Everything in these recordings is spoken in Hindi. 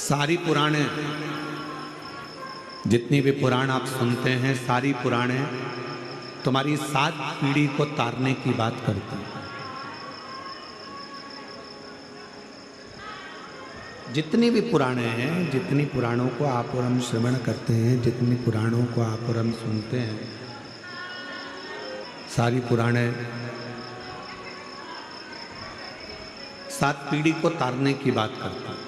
सारी पुराणे, जितनी भी पुराण आप सुनते हैं, सारी पुराणे तुम्हारी 7 पीढ़ी को तारने की बात करती हैं। जितनी भी पुराणे हैं, जितनी पुराणों को आप और हम श्रवण करते हैं, जितनी पुराणों को आप और हम सुनते हैं, सारी पुराणे 7 पीढ़ी को तारने की बात करती हैं।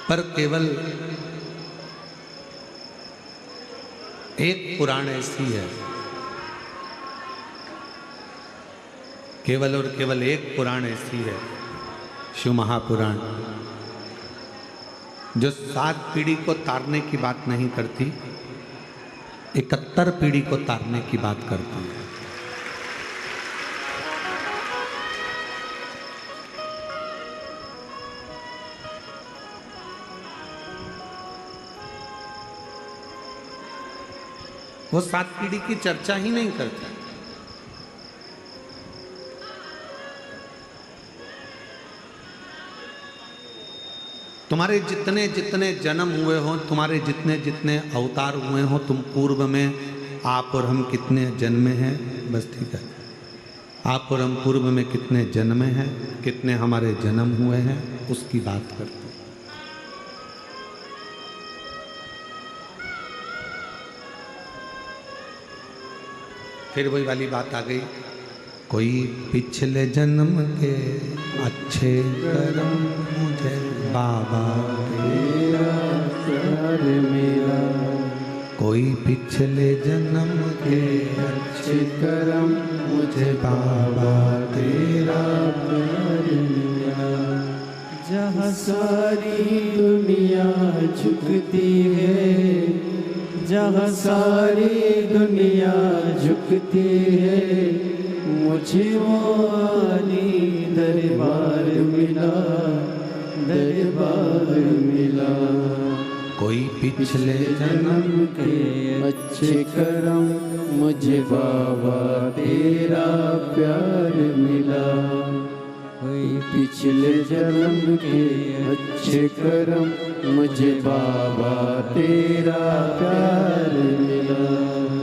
पर केवल एक पुराण ऐसी है, केवल और केवल एक पुराण ऐसी है, शिव महापुराण, जो 7 पीढ़ी को तारने की बात नहीं करती, 71 पीढ़ी को तारने की बात करती है। वो 7 पीढ़ी की चर्चा ही नहीं करता। तुम्हारे जितने जितने जन्म हुए हो, तुम्हारे जितने जितने अवतार हुए हो, तुम पूर्व में आप और हम कितने जन्मे हैं, बस ठीक है, आप और हम पूर्व में कितने जन्मे हैं, कितने हमारे जन्म हुए हैं, उसकी बात करते हैं। फिर वही वाली बात आ गई, कोई पिछले जन्म के अच्छे कर्म मुझे बाबा तेरा प्यार मिला, कोई पिछले जन्म के अच्छे कर्म मुझे बाबा तेरा प्यार मिला। जहाँ सारी दुनिया झुकती है, जहाँ सारी दुनिया झुकती है, मुझे वो आली दरबार मिला, दरबार मिला। कोई पिछले जन्म के अच्छे कर्म मुझे बाबा तेरा प्यार मिला, कोई पिछले जन्म के अच्छे कर्म मुझे बाबा तेरा प्यार मिला।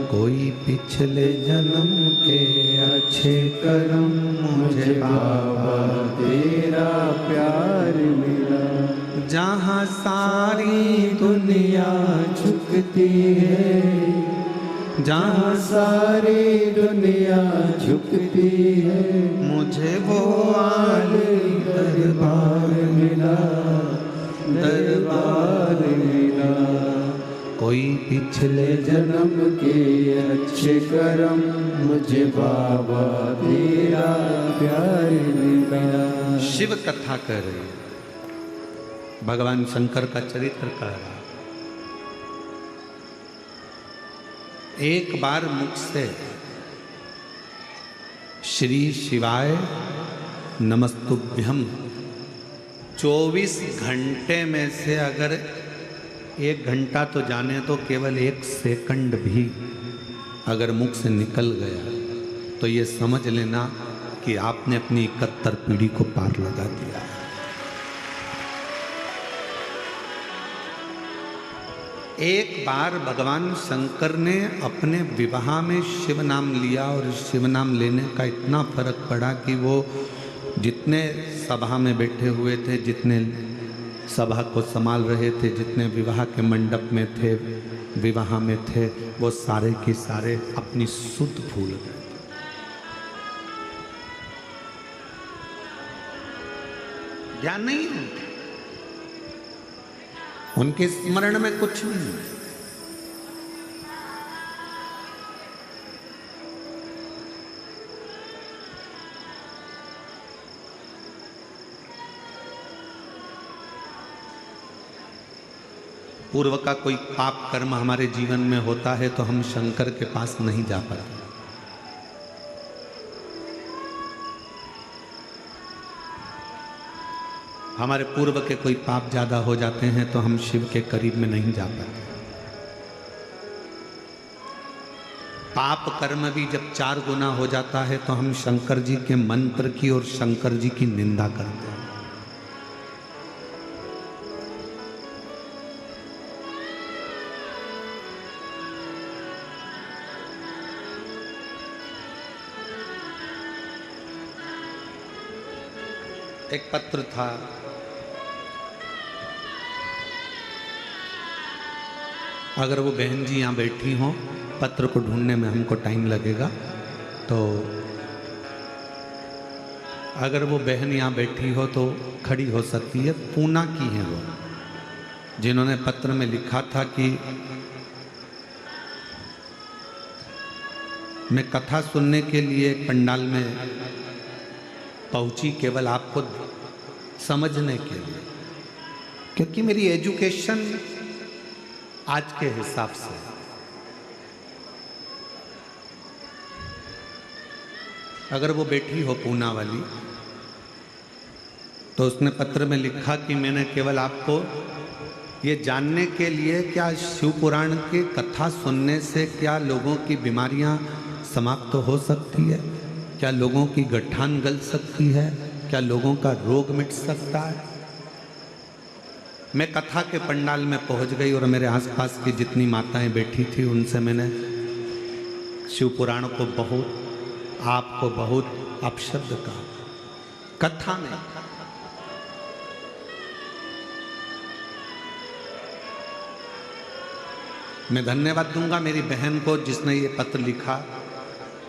कोई पिछले जन्म के अच्छे कर्म मुझे बाबा तेरा प्यार मिला। जहाँ सारी दुनिया झुकती है, जहाँ सारी दुनिया झुकती है, मुझे वो आले दरबार मिला, दरबार मिला। कोई पिछले जन्म के अच्छे कर्म मुझे बाबा तेरा प्यार मिला। शिव कथा कर रहे हैं, भगवान शंकर का चरित्र कह रहा। एक बार मुख से श्री शिवाय नमस्तुभ्यम 24 घंटे में से अगर 1 घंटा तो जाने तो केवल 1 सेकंड भी अगर मुख से निकल गया तो ये समझ लेना कि आपने अपनी 71 पीढ़ी को पार लगा दिया। एक बार भगवान शंकर ने अपने विवाह में शिव नाम लिया और शिव नाम लेने का इतना फर्क पड़ा कि वो जितने सभा में बैठे हुए थे, जितने सभा को संभाल रहे थे, जितने विवाह के मंडप में थे, विवाह में थे, वो सारे के सारे अपनी सुध भूल गए। ज्ञान नहीं है उनके स्मरण में, कुछ नहीं। पूर्व का कोई पाप कर्म हमारे जीवन में होता है तो हम शंकर के पास नहीं जा पाते। हमारे पूर्व के कोई पाप ज्यादा हो जाते हैं तो हम शिव के करीब में नहीं जा पाते। पाप कर्म भी जब 4 गुना हो जाता है तो हम शंकर जी के मंत्र की और शंकर जी की निंदा करते हैं। एक पत्र था, अगर वो बहन जी यहाँ बैठी हों, पत्र को ढूंढने में हमको टाइम लगेगा, तो अगर वो बहन यहाँ बैठी हो तो खड़ी हो सकती है। पूना की है वो, जिन्होंने पत्र में लिखा था कि मैं कथा सुनने के लिए पंडाल में पहुंची केवल आपको समझने के लिए, क्योंकि मेरी एजुकेशन आज के हिसाब से, अगर वो बैठी हो पूना वाली, तो उसने पत्र में लिखा कि मैंने केवल आपको ये जानने के लिए, क्या शिव पुराण की कथा सुनने से क्या लोगों की बीमारियां समाप्त हो सकती है, क्या लोगों की गठान गल सकती है, क्या लोगों का रोग मिट सकता है। मैं कथा के पंडाल में पहुंच गई और मेरे आसपास की जितनी माताएं बैठी थी उनसे मैंने शिव पुराण को बहुत, आपको बहुत अपशब्द कहा कथा में। मैं धन्यवाद दूंगा मेरी बहन को जिसने ये पत्र लिखा।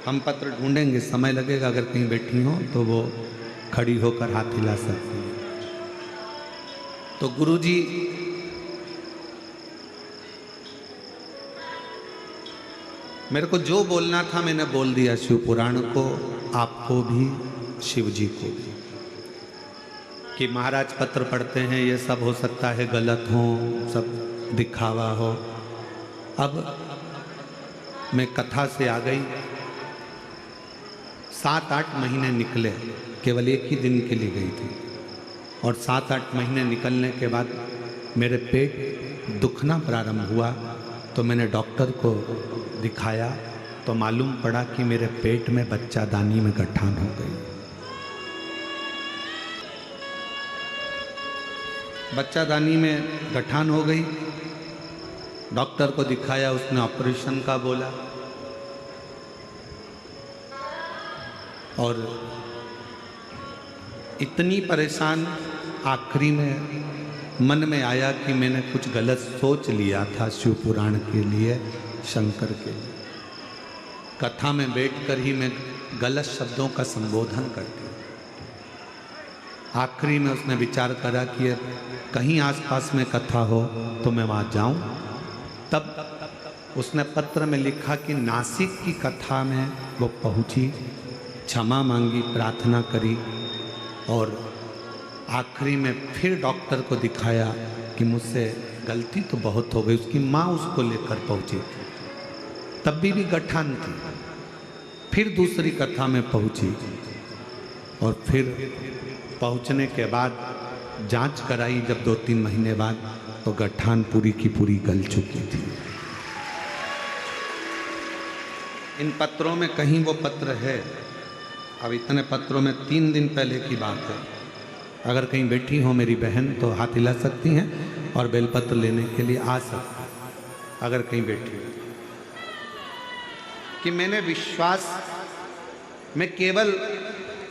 हम पत्र ढूंढेंगे, समय लगेगा, अगर कहीं बैठी हो तो वो खड़ी होकर हाथ हिला सकती है। तो गुरुजी मेरे को जो बोलना था मैंने बोल दिया, शिव पुराण को, आपको भी, शिव जी को भी, कि महाराज पत्र पढ़ते हैं, ये सब हो सकता है गलत हो, सब दिखावा हो। अब मैं कथा से आ गई, 7-8 महीने निकले, केवल एक ही दिन के लिए गई थी, और 7-8 महीने निकलने के बाद मेरे पेट दुखना प्रारंभ हुआ। तो मैंने डॉक्टर को दिखाया तो मालूम पड़ा कि मेरे पेट में बच्चादानी में गठान हो गई। बच्चादानी में गठान हो गई, डॉक्टर को दिखाया, उसने ऑपरेशन का बोला, और इतनी परेशान, आखिरी में मन में आया कि मैंने कुछ गलत सोच लिया था शिव पुराण के लिए, शंकर के लिए। कथा में बैठकर ही मैं गलत शब्दों का संबोधन करती। आखिरी में उसने विचार करा कि कहीं आसपास में कथा हो तो मैं वहाँ जाऊँ। तब उसने पत्र में लिखा कि नासिक की कथा में वो पहुँची, क्षमा मांगी, प्रार्थना करी, और आखिरी में फिर डॉक्टर को दिखाया कि मुझसे गलती तो बहुत हो गई। उसकी माँ उसको लेकर पहुँची थी, तब भी गठान थी। फिर दूसरी कथा में पहुँची, और फिर पहुँचने के बाद जांच कराई जब 2-3 महीने बाद, तो गठान पूरी की पूरी गल चुकी थी। इन पत्रों में कहीं वो पत्र है, अब इतने पत्रों में 3 दिन पहले की बात है। अगर कहीं बैठी हो मेरी बहन तो हाथ हिला सकती हैं और बेलपत्र लेने के लिए आ सकती हैं, अगर कहीं बैठी हो। कि मैंने विश्वास में केवल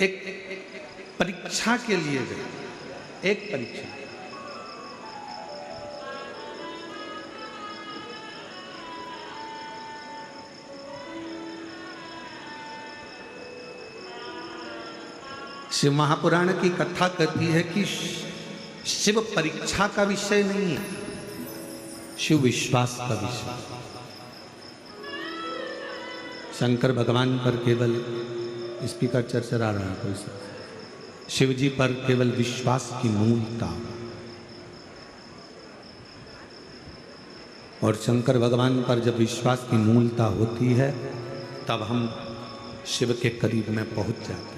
एक परीक्षा के लिए गई, एक परीक्षा। शिव महापुराण की कथा कहती है कि शिव परीक्षा का विषय नहीं है, शिव विश्वास का विषय। शंकर भगवान पर केवल स्पीकर चरचरा रहा है कोई सा, शिव जी पर केवल विश्वास की मूलता, और शंकर भगवान पर जब विश्वास की मूलता होती है तब हम शिव के करीब में पहुंच जाते हैं।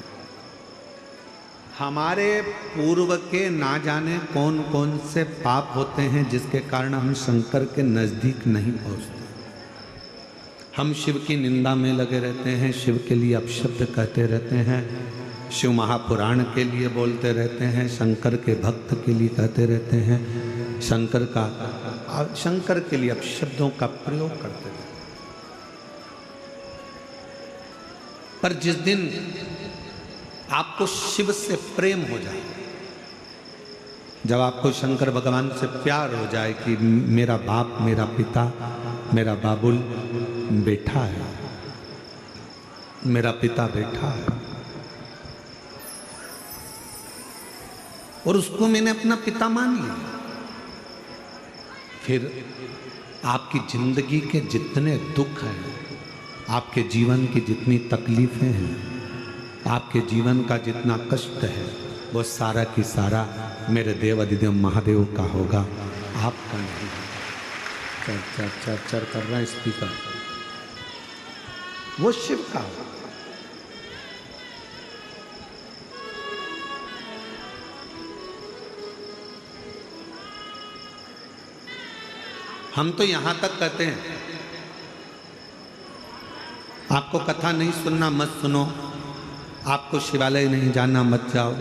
हमारे पूर्व के ना जाने कौन कौन से पाप होते हैं जिसके कारण हम शंकर के नजदीक नहीं पहुंचते। हम शिव की निंदा में लगे रहते हैं, शिव के लिए अपशब्द कहते रहते हैं, शिव महापुराण के लिए बोलते रहते हैं, शंकर के भक्त के लिए कहते रहते हैं, शंकर के लिए अपशब्दों का प्रयोग करते रहते हैं। पर जिस दिन आपको शिव से प्रेम हो जाए, जब आपको शंकर भगवान से प्यार हो जाए कि मेरा बाप, मेरा पिता, मेरा बाबुल बैठा है, मेरा पिता बैठा है, और उसको मैंने अपना पिता मान लिया, फिर आपकी जिंदगी के जितने दुख हैं, आपके जीवन की जितनी तकलीफें हैं, आपके जीवन का जितना कष्ट है, वो सारा की सारा मेरे देव अधिदेव महादेव का होगा, आपका नहीं। चर चर चर चर कर रहा है स्पीकर, वो शिव का होगा। हम तो यहां तक कहते हैं आपको कथा नहीं सुनना मत सुनो, आपको शिवालय नहीं जाना मत जाओ,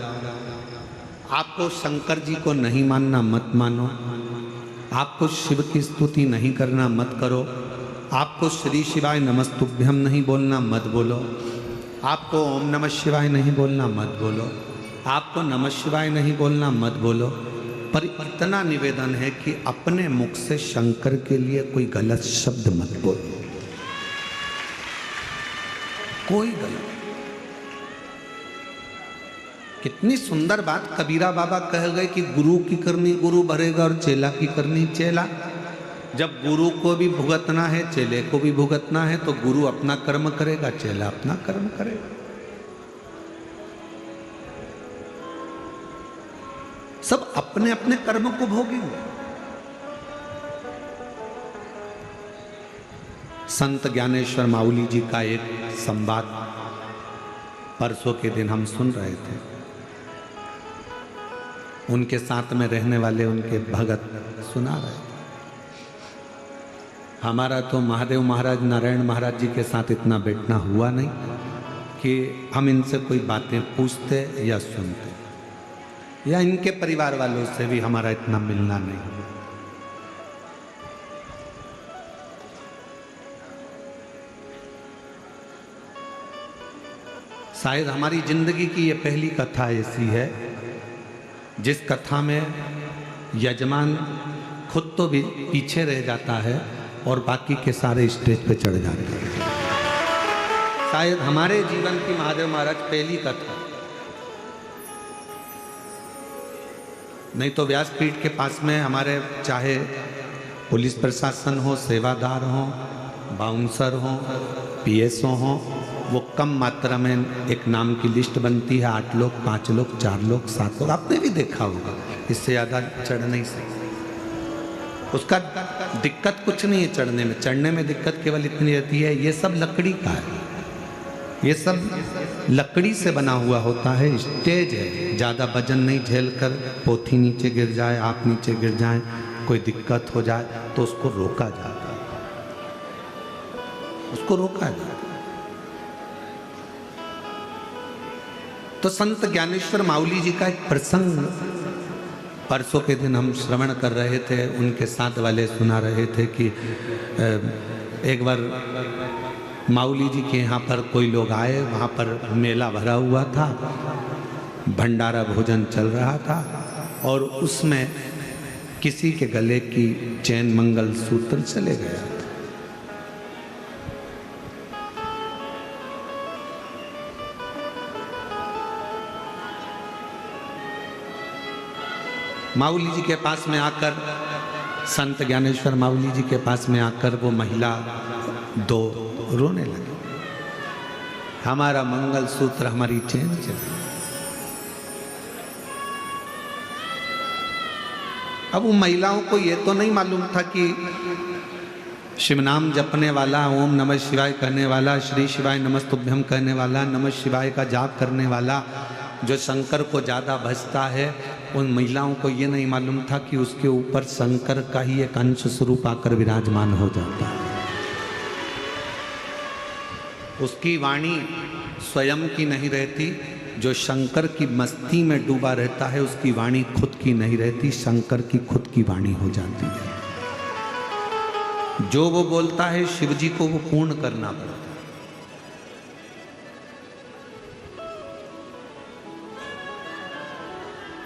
आपको शंकर जी को नहीं मानना मत मानो, आपको शिव की स्तुति नहीं करना मत करो, आपको श्री शिवाय नमस्तुभ्यम नहीं बोलना मत बोलो, आपको ओम नमः शिवाय नहीं बोलना मत बोलो, आपको नमः शिवाय नहीं बोलना मत बोलो। पर इतना निवेदन है कि अपने मुख से शंकर के लिए कोई गलत शब्द मत बोलो, कोई गलत। कितनी सुंदर बात कबीरा बाबा कह गए कि गुरु की करनी गुरु भरेगा और चेला की करनी चेला। जब गुरु को भी भुगतना है, चेले को भी भुगतना है, तो गुरु अपना कर्म करेगा, चेला अपना कर्म करेगा। सब अपने अपने कर्म को भोगेंगे। संत ज्ञानेश्वर माउली जी का एक संवाद परसों के दिन हम सुन रहे थे। उनके साथ में रहने वाले उनके भगत सुना रहे थे। हमारा तो महादेव महाराज, नारायण महाराज जी के साथ इतना बैठना हुआ नहीं कि हम इनसे कोई बातें पूछते या सुनते, या इनके परिवार वालों से भी हमारा इतना मिलना नहीं हुआ। शायद हमारी जिंदगी की ये पहली कथा ऐसी है जिस कथा में यजमान खुद तो भी पीछे रह जाता है और बाकी के सारे स्टेज पे चढ़ जाते हैं। शायद हमारे जीवन की महादेव महाराज पहली कथा, नहीं तो व्यासपीठ के पास में हमारे चाहे पुलिस प्रशासन हो, सेवादार हो, बाउंसर हो, पीएसओ हो, वो कम मात्रा में एक नाम की लिस्ट बनती है, 8 लोग, 5 लोग, 4 लोग, 7 लोग, आपने भी देखा होगा। इससे ज़्यादा चढ़ नहीं सकते। उसका दिक्कत कुछ नहीं है चढ़ने में, चढ़ने में दिक्कत केवल इतनी रहती है, ये सब लकड़ी का है, ये सब लकड़ी से बना हुआ होता है। स्टेज है, ज़्यादा वजन नहीं झेल कर पोथी नीचे गिर जाए, आप नीचे गिर जाए, कोई दिक्कत हो जाए तो उसको रोका जाता है, उसको रोका जाता है। तो संत ज्ञानेश्वर माउली जी का एक प्रसंग परसों के दिन हम श्रवण कर रहे थे, उनके साथ वाले सुना रहे थे कि एक बार माउली जी के यहाँ पर कोई लोग आए, वहाँ पर मेला भरा हुआ था, भंडारा भोजन चल रहा था, और उसमें किसी के गले की चैन मंगल सूत्र चले गया। माउली जी के पास में आकर, संत ज्ञानेश्वर माउली जी के पास में आकर वो महिला 2 रोने लगी, हमारा मंगल सूत्र, हमारी चैन चली। अब उन महिलाओं को ये तो नहीं मालूम था कि शिव नाम जपने वाला, ओम नमः शिवाय कहने वाला, श्री शिवाय नमस्तुभ्यम कहने वाला, नमः शिवाय का जाप करने वाला, जो शंकर को ज़्यादा भजता है, उन महिलाओं को ये नहीं मालूम था कि उसके ऊपर शंकर का ही एक अंश स्वरूप आकर विराजमान हो जाता है। उसकी वाणी स्वयं की नहीं रहती। जो शंकर की मस्ती में डूबा रहता है उसकी वाणी खुद की नहीं रहती, शंकर की खुद की वाणी हो जाती है। जो वो बोलता है शिव जी को वो पूर्ण करना पड़ता है।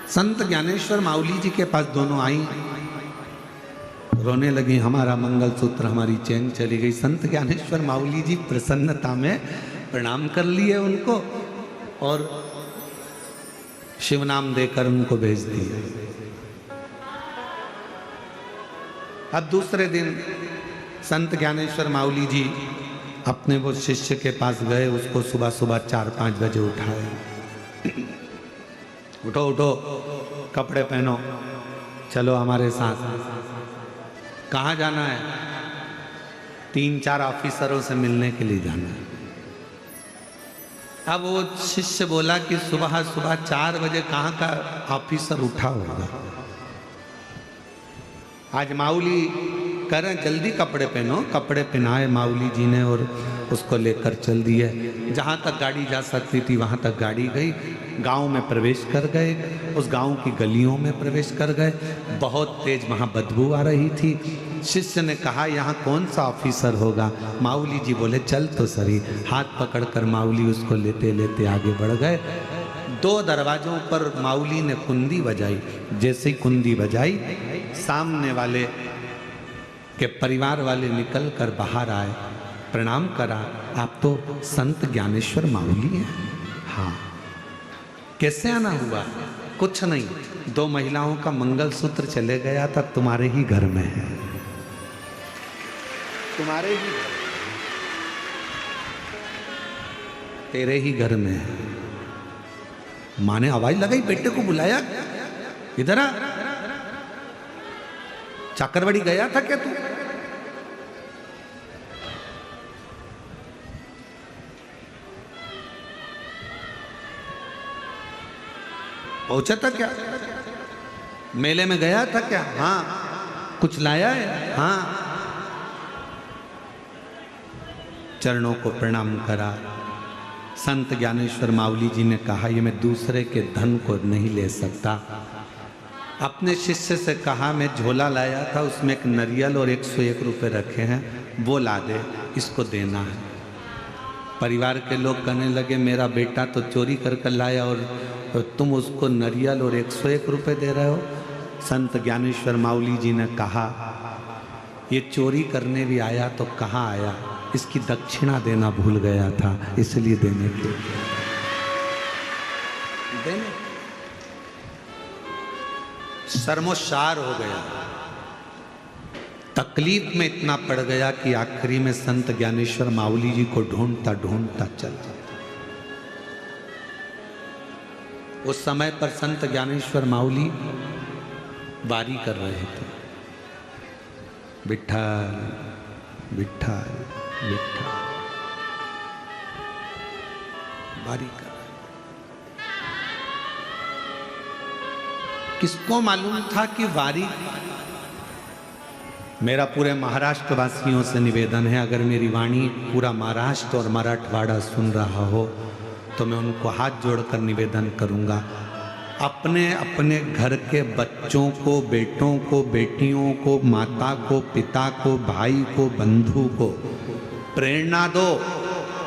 संत ज्ञानेश्वर माउली जी के पास दोनों आई, रोने लगी, हमारा मंगलसूत्र हमारी चैन चली गई। संत ज्ञानेश्वर माउली जी प्रसन्नता में प्रणाम कर लिए उनको और शिव नाम देकर उनको भेज दिया। अब दूसरे दिन संत ज्ञानेश्वर माउली जी अपने वो शिष्य के पास गए, उसको सुबह सुबह 4-5 बजे उठाए। उठो उठो, कपड़े पहनो, चलो हमारे साथ। कहाँ जाना है? 3-4 ऑफिसरों से मिलने के लिए जाना है। अब वो शिष्य बोला कि सुबह सुबह 4 बजे कहाँ का ऑफिसर उठा होगा। आज माउली करें जल्दी कपड़े पहनो, कपड़े पहनाए माउली जी ने और उसको लेकर चल दिए। जहाँ तक गाड़ी जा सकती थी वहाँ तक गाड़ी गई। गांव में प्रवेश कर गए, उस गांव की गलियों में प्रवेश कर गए। बहुत तेज वहाँ बदबू आ रही थी। शिष्य ने कहा यहाँ कौन सा ऑफिसर होगा? माउली जी बोले चल तो सही। हाथ पकड़कर माउली उसको लेते लेते आगे बढ़ गए। 2 दरवाजों पर माउली ने कुंदी बजाई। जैसे ही कुंदी बजाई, सामने वाले के परिवार वाले निकल कर बाहर आए, प्रणाम करा। आप तो संत ज्ञानेश्वर माउली हैं? हाँ। कैसे आना हुआ? कुछ नहीं, 2 महिलाओं का मंगलसूत्र चले गया था, तुम्हारे ही घर में है, तुम्हारे ही घर, तेरे ही घर में है। माँ ने आवाज लगाई, बेटे को बुलाया, इधर आ। चाकरवाड़ी गया था क्या तू? पहुंचा था क्या? मेले में गया था क्या? हाँ। कुछ लाया है? हाँ। चरणों को प्रणाम करा। संत ज्ञानेश्वर माउली जी ने कहा ये मैं दूसरे के धन को नहीं ले सकता। अपने शिष्य से कहा मैं झोला लाया था, उसमें एक नरियल और 101 रुपये रखे हैं, वो ला दे, इसको देना है। परिवार के लोग कहने लगे मेरा बेटा तो चोरी कर कर लाया और तुम उसको नरियल और 101 रुपये दे रहे हो। संत ज्ञानेश्वर माउली जी ने कहा ये चोरी करने भी आया तो कहाँ आया, इसकी दक्षिणा देना भूल गया था, इसलिए देने के शर्मोशार हो गया। तकलीफ में इतना पड़ गया कि आखिरी में संत ज्ञानेश्वर माउली जी को ढूंढता ढूंढता चल जाता। उस समय पर संत ज्ञानेश्वर माउली वारी कर रहे थे, विठ्ठल विठ्ठल विठ्ठल वारी कर। किसको मालूम था कि वारी, मेरा पूरे महाराष्ट्र वासियों से निवेदन है, अगर मेरी वाणी पूरा महाराष्ट्र और मराठवाड़ा सुन रहा हो तो मैं उनको हाथ जोड़कर निवेदन करूंगा, अपने अपने घर के बच्चों को, बेटों को, बेटियों को, माता को, पिता को, भाई को, बंधु को प्रेरणा दो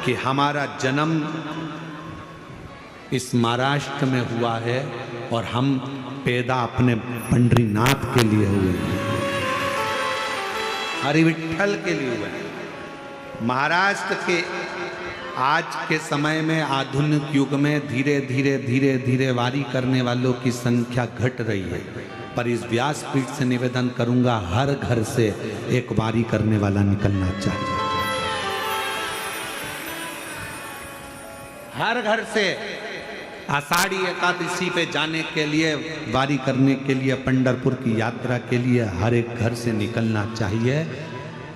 कि हमारा जन्म इस महाराष्ट्र में हुआ है और हम पैदा अपने पंडरीनाथ के लिए हुए हैं, हरि विठ्ठल के लिए हुए हैं। महाराष्ट्र के आज के समय में, आधुनिक युग में धीरे धीरे धीरे धीरे वारी करने वालों की संख्या घट रही है, पर इस व्यासपीठ से निवेदन करूंगा हर घर से एक वारी करने वाला निकलना चाहिए। हर घर से आषाढ़ी एकादशी पे जाने के लिए, वारी करने के लिए, पंढरपुर की यात्रा के लिए हर एक घर से निकलना चाहिए।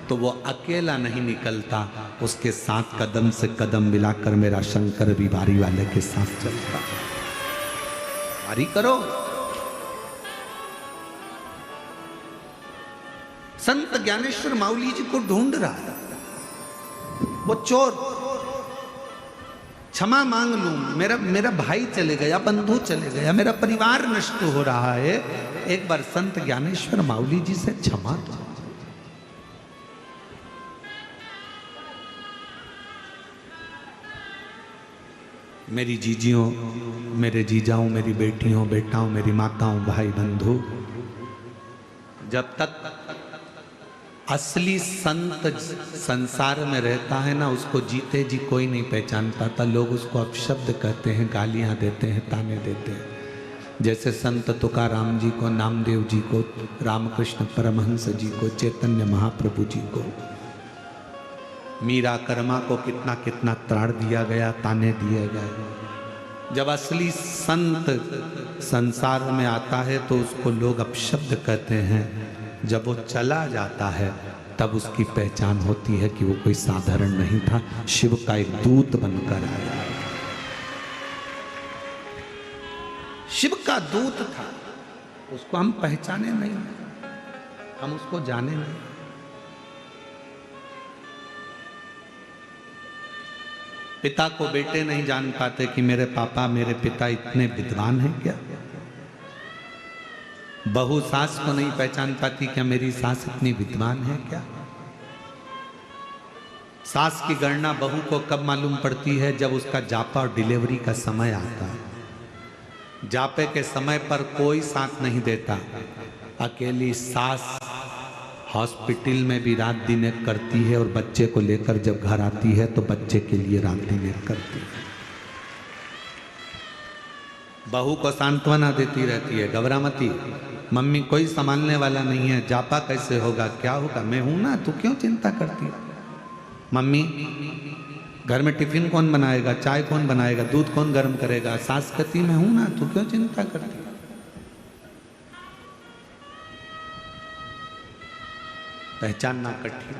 तो वो अकेला नहीं निकलता, उसके साथ कदम से कदम मिलाकर मेरा शंकर भी वारी वाले के साथ चलता। वारी करो। संत ज्ञानेश्वर माउली जी को ढूंढ रहा है। वो चोर क्षमा मांग लूं, मेरा मेरा भाई चले गया, बंधु चले गया, मेरा परिवार नष्ट हो रहा है, एक बार संत ज्ञानेश्वर माउली जी से क्षमा दो। मेरी जीजियों, मेरे जीजाओं, मेरी बेटियों, बेटाओं, मेरी माताओं, भाई बंधु, जब तक असली संत संसार में रहता है ना, उसको जीते जी कोई नहीं पहचान पाता। लोग उसको अपशब्द कहते हैं, गालियां देते हैं, ताने देते हैं। जैसे संत तुकाराम जी को, नामदेव जी को, रामकृष्ण परमहंस जी को, चैतन्य महाप्रभु जी को, मीरा कर्मा को कितना कितना त्राण दिया गया, ताने दिए गए। जब असली संत संसार में आता है तो उसको लोग अपशब्द कहते हैं। जब वो चला जाता है तब उसकी पहचान होती है कि वो कोई साधारण नहीं था, शिव का एक दूत बनकर आया। शिव का दूत था, उसको हम पहचाने नहीं, हम उसको जाने नहीं। पिता को बेटे नहीं जान पाते कि मेरे पापा, मेरे पिता इतने विद्वान हैं क्या। बहू सास को नहीं पहचान पाती, क्या मेरी सास इतनी विद्वान है क्या। सास की गणना बहू को कब मालूम पड़ती है, जब उसका जापा और डिलीवरी का समय आता है। जापे के समय पर कोई साथ नहीं देता, अकेली सास हॉस्पिटल में भी रात दिन एक करती है, और बच्चे को लेकर जब घर आती है तो बच्चे के लिए रात दिन एक करती है। बहू को सांत्वना देती रहती है, घबरा मती, मम्मी कोई संभालने वाला नहीं है, जापा कैसे होगा, क्या होगा, मैं हूं ना, तू क्यों चिंता करती है। मम्मी घर में टिफिन कौन बनाएगा, चाय कौन बनाएगा, दूध कौन गर्म करेगा। सास कहती मैं हूं ना, तू क्यों चिंता करती है। पहचानना कठिन।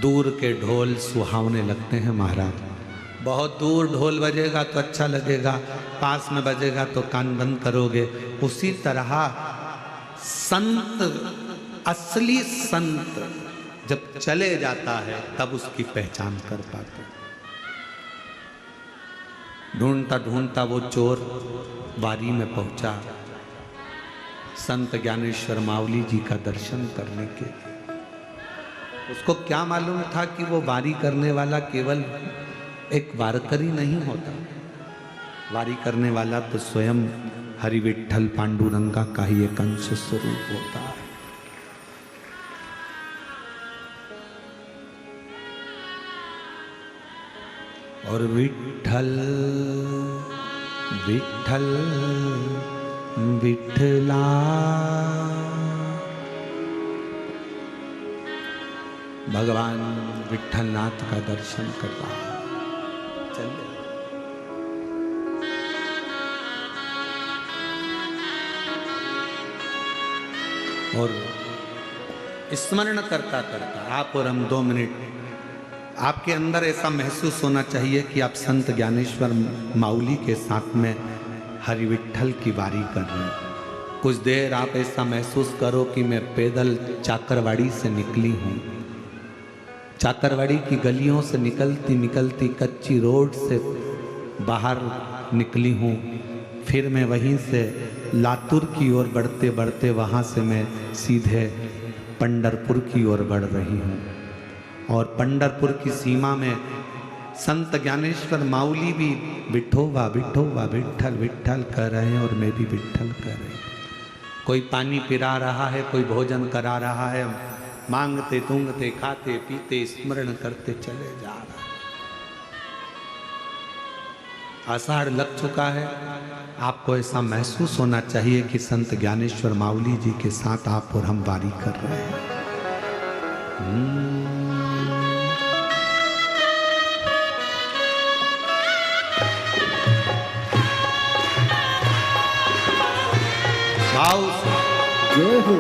दूर के ढोल सुहावने लगते हैं महाराज। बहुत दूर ढोल बजेगा तो अच्छा लगेगा, पास में बजेगा तो कान बंद करोगे। उसी तरह संत, असली संत जब चले जाता है तब उसकी पहचान कर पाते। ढूंढता ढूंढता वो चोर वारी में पहुंचा संत ज्ञानेश्वर माउली जी का दर्शन करने के। उसको क्या मालूम था कि वो वारी करने वाला केवल एक वारकरी नहीं होता, वारी करने वाला तो स्वयं हरि विठ्ठल पांडुरंगा का ही एक अंश स्वरूप होता है। और विठ्ठल विठ्ठल विठ्ठला, भगवान विठ्ठलनाथ का दर्शन कर रहा है। चलिए और स्मरण करता करता आप और हम 2 मिनट, आपके अंदर ऐसा महसूस होना चाहिए कि आप संत ज्ञानेश्वर माउली के साथ में हरि विठ्ठल की वारी कर रहे हैं। कुछ देर आप ऐसा महसूस करो कि मैं पैदल चाकरवाड़ी से निकली हूँ। चाकरवाड़ी की गलियों से निकलती निकलती कच्ची रोड से बाहर निकली हूँ। फिर मैं वहीं से लातूर की ओर बढ़ते बढ़ते वहाँ से मैं सीधे पंढरपुर की ओर बढ़ रही हूँ। और पंढरपुर की सीमा में संत ज्ञानेश्वर माउली भी विठोबा विठोबा विठ्ठल विठ्ठल कर रहे हैं और मैं भी विठ्ठल कर रही हूँ। कोई पानी पिला रहा है, कोई भोजन करा रहा है, मांगते तूंगते खाते पीते स्मरण करते चले जा रहा है। आषाढ़ लग चुका है, आपको ऐसा महसूस होना चाहिए कि संत ज्ञानेश्वर माउली जी के साथ आप और हम वारी कर रहे हैं। जय हो।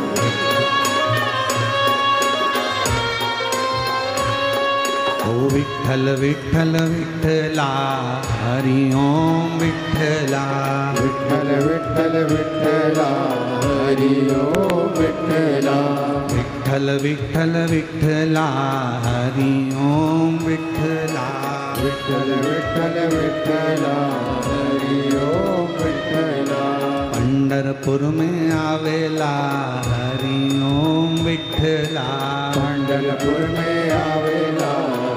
ओ विठ्ठल विठ्ठल विठ्ठला, हरि ओम विठ्ठला, विठ्ठल विठ्ठल विठ्ठला, हरि ओम विठ्ठला, विठ्ठल विठ्ठल विठ्ठला हरि ओम विठ्ठला विठ्ठल विठ्ठल विठ्ठला हरि ओम विठ्ठला पंढरपुर में आवेला हरि ओम विठ्ठला पंढरपुर में आवेला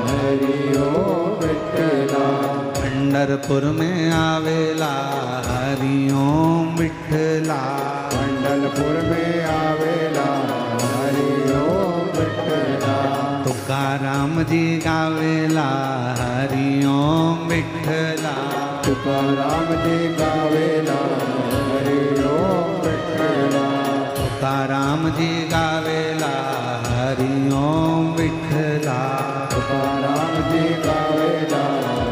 हरि ओम विठ्ठला पंढरपुर में आवेला हरि ओम विठ्ठला पंढरपुर में आवेला हरि ओम विठ्ठला तुकाराम जी गावेला हरि ओम विठ्ठला तुकाराम जी गावेला हरि ओम विठ्ठला तुकाराम जी गावेला हरि ओम विठ्ठला तुकाराम जी गावेला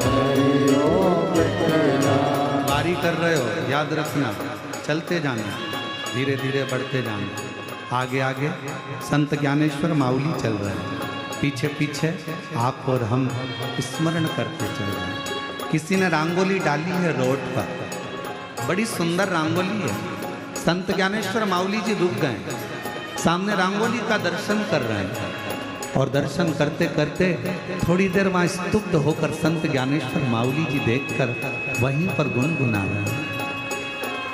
हरि ओम विठ्ठला बारी कर रहे हो याद रखना, चलते जाना, धीरे धीरे बढ़ते जाना। आगे आगे संत ज्ञानेश्वर माउली चल रहे हैं, पीछे पीछे आप और हम स्मरण करते चल रहे हैं। किसी ने रंगोली डाली है रोड पर, बड़ी सुंदर रंगोली है। संत ज्ञानेश्वर माउली जी रुक गए, सामने रंगोली का दर्शन कर रहे हैं और दर्शन करते करते थोड़ी देर वहाँ स्तुब्ध होकर संत ज्ञानेश्वर माउली जी देखकर वहीं पर गुनगुना रहे हैं।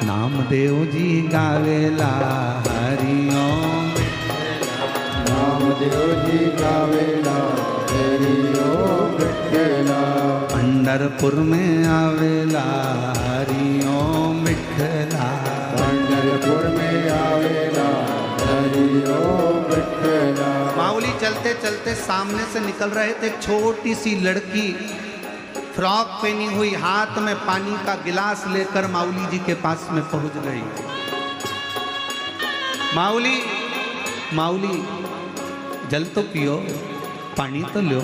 नामदेव जी गावेला हरि ओम नामदेव जी गावेला हरि ओम विठ्ठला पंढरपुर में आवेला हरि ओम विठ्ठला पंढरपुर में आवेला हरि ओम विठ्ठला माउली चलते चलते सामने से निकल रहे थे। एक छोटी सी लड़की फ्रॉक पहनी हुई, हाथ में पानी का गिलास लेकर माउली जी के पास में पहुंच गई। माउली माउली जल तो पियो, पानी तो लो।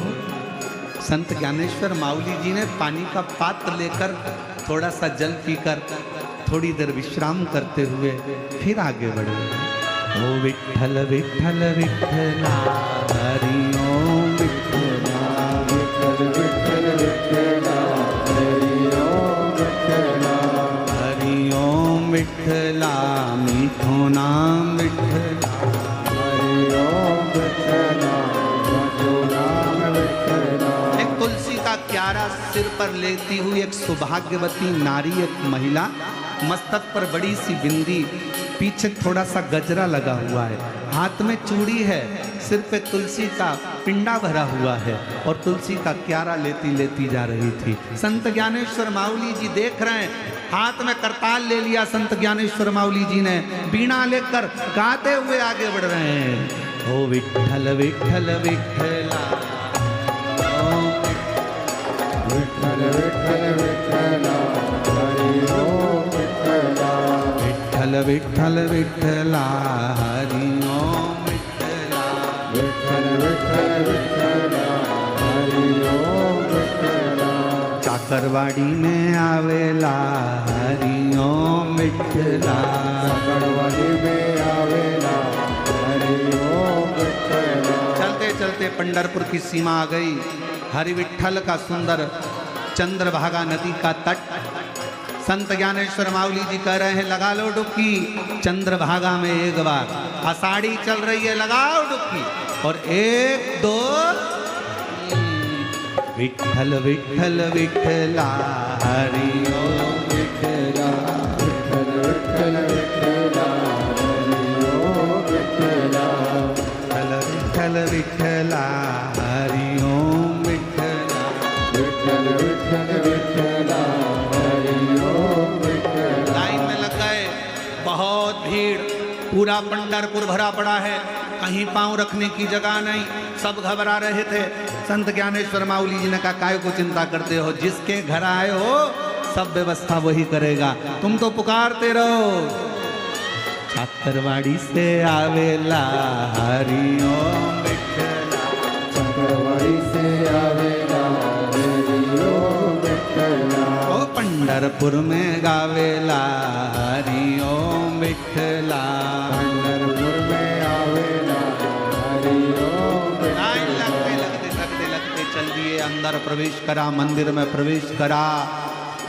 संत ज्ञानेश्वर माउली जी ने पानी का पात्र लेकर थोड़ा सा जल पीकर थोड़ी देर विश्राम करते हुए फिर आगे बढ़े। ओ विठ्ठल विठ्ठल विठ्ठला हरि ओम विठ्ठला विठ्ठल विठ्ठल विठ्ठला हरि ओम विठ्ठला हरि ओम विठ्ठला मीठो नाम विठ्ठला हरि ओम विठ्ठला मधु नाम विठ्ठला एक तुलसी का क्यारा सिर पर लेती हुई एक सौभाग्यवती नारी, एक महिला, मस्तक पर बड़ी सी बिंदी, पीछे थोड़ा सा गजरा लगा हुआ है, हाथ में चूड़ी है, सिर पे तुलसी का पिंडा भरा हुआ है और तुलसी का क्यारा लेती लेती जा रही थी। संत ज्ञानेश्वर माउली जी देख रहे हैं, हाथ में करताल ले लिया संत ज्ञानेश्वर माउली जी ने, बीणा लेकर गाते हुए आगे बढ़ रहे हैं। ओ विठ्ठल विठ्ठल विठ्ठला ओम विठ्ठल विठ्ठल विठ्ठला हरि ओम विठ्ठला विठ्ठल विठ्ठल विठ्ठला हरि ओम विठ्ठला विठ्ठल विठ्ठल विठ्ठला हरि ओम विठ्ठला चाकरवाड़ी में आवेला हरि ओम विठ्ठला सकड़वाड़ी में आवेला हरि ओम विठ्ठला चलते चलते पंढरपुर की सीमा आ गई। हरि विठ्ठल का सुंदर चंद्रभागा नदी का तट। संत ज्ञानेश्वर माउली जी कह रहे हैं लगा लो डुबकी चंद्रभागा में एक बार, आषाढ़ी चल रही है, लगाओ डुबकी। और एक दो विठ्ठल विठ्ठल विठ्ठला हरि ओम विठ्ठला विठ्ठल विठ्ठल विठ्ठला हरि ओम विठ्ठला विठ्ठल विठ्ठला हरि ओम विठ्ठला विठ्ठल विठ्ठल विठ्ठला हरि ओम विठ्ठला लाइन में लग गए, बहुत भीड़, पूरा पंढरपुर भरा पड़ा है, कहीं पांव रखने की जगह नहीं, सब घबरा रहे थे। संत ज्ञानेश्वर माउली जी ने कहा काय को चिंता करते हो, जिसके घर आए हो सब व्यवस्था वही करेगा, तुम तो पुकारते रहो। चाकरवाड़ी से आवेला हरि ओम विठ्ठला सकड़वाड़ी से आवेला हरि ओम विठ्ठला ओ पंढरपुर में गावेला हरि ओम विठ्ठला पंढरपुर में आवेला हरि ओम लाइन विठ्ठला लगते लगते लगते लगते चल दिए, अंदर प्रवेश करा, मंदिर में प्रवेश करा।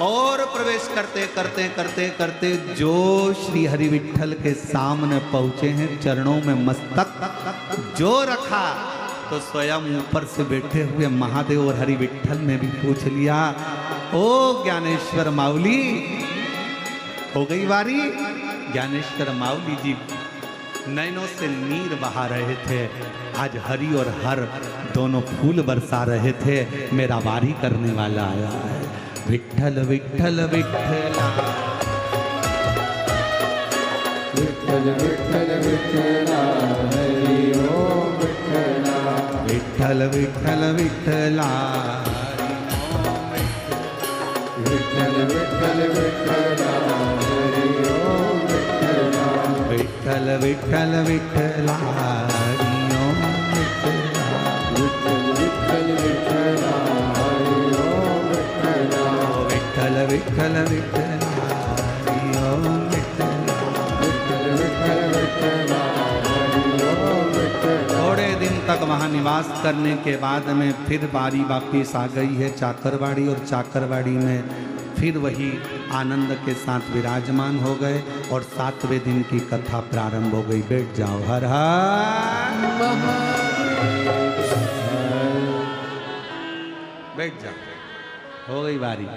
और प्रवेश करते करते करते करते जो श्री हरि विठल के सामने पहुंचे हैं, चरणों में मस्तक जो रखा, तो स्वयं ऊपर से बैठे हुए महादेव और हरि विठल ने भी पूछ लिया, ओ ज्ञानेश्वर माउली, हो गई बारी। ज्ञानेश्वर माउली जी नैनों से नीर बहा रहे थे। आज हरि और हर दोनों फूल बरसा रहे थे। मेरा वारी करने वाला आया है। विठल विठल विठला, विठल विठल विठला, हरि ओम विठला, विठल विठल विठला, विठल विठल विठला, हरि ओम विठला, विठल विठल विठला, हरि ओम विठला, विठल विठल विठला, हरि ओम विठला, विठल विठल विठला, हरि ओम विठला। विठल विठल विठला, हरि ओम विठला। थोड़े दिन तक वहाँ निवास करने के बाद में फिर बारी वापिस आ गई है चाकरवाड़ी, और चाकरवाड़ी में फिर वही आनंद के साथ विराजमान हो गए और 7वें दिन की कथा प्रारंभ हो गई। बैठ जाओ। हर हर बैठ जाओ। हो गई बारी।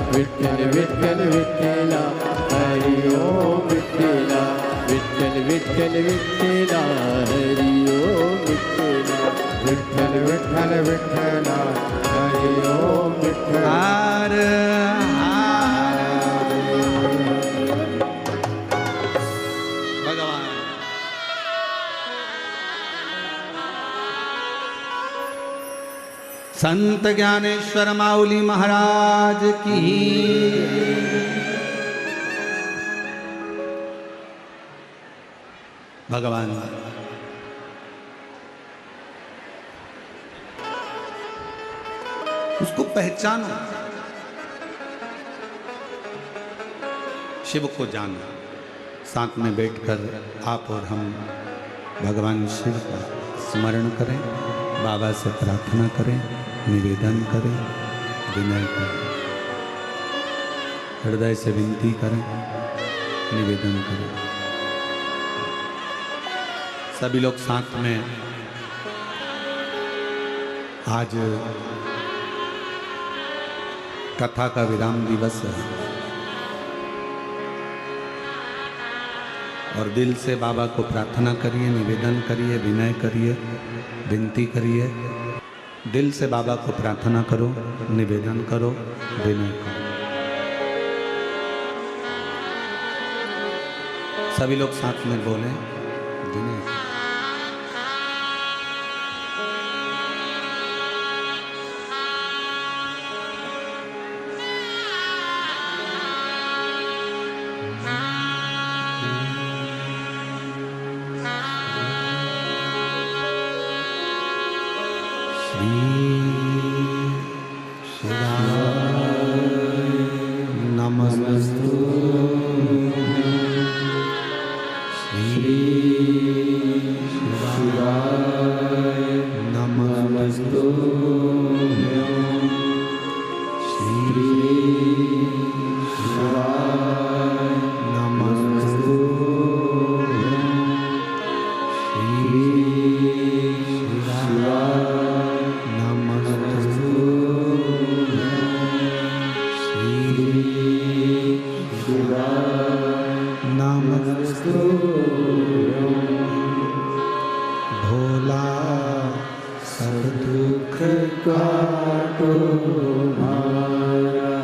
विठल विठल विठला, हरि ओम विठला, विठल विठल विठला, हरि ओम विठला, विठल विठल विठला, हरि ओम विठला। हर हर भगवान। संत ज्ञानेश्वर माउली महाराज की। भगवान उसको पहचानो, शिव को जानो। साथ में बैठकर आप और हम भगवान शिव का स्मरण करें, बाबा से प्रार्थना करें, निवेदन करें, विनय करें, हृदय से विनती करें, निवेदन करें। सभी लोग साथ में आज कथा का विराम दिवस है और दिल से बाबा को प्रार्थना करिए, निवेदन करिए, विनय करिए, विनती करिए। दिल से बाबा को प्रार्थना करो, निवेदन करो, विनय करो। सभी लोग साथ में बोलें, विनय करो। भोला सब दुख काटो भारा,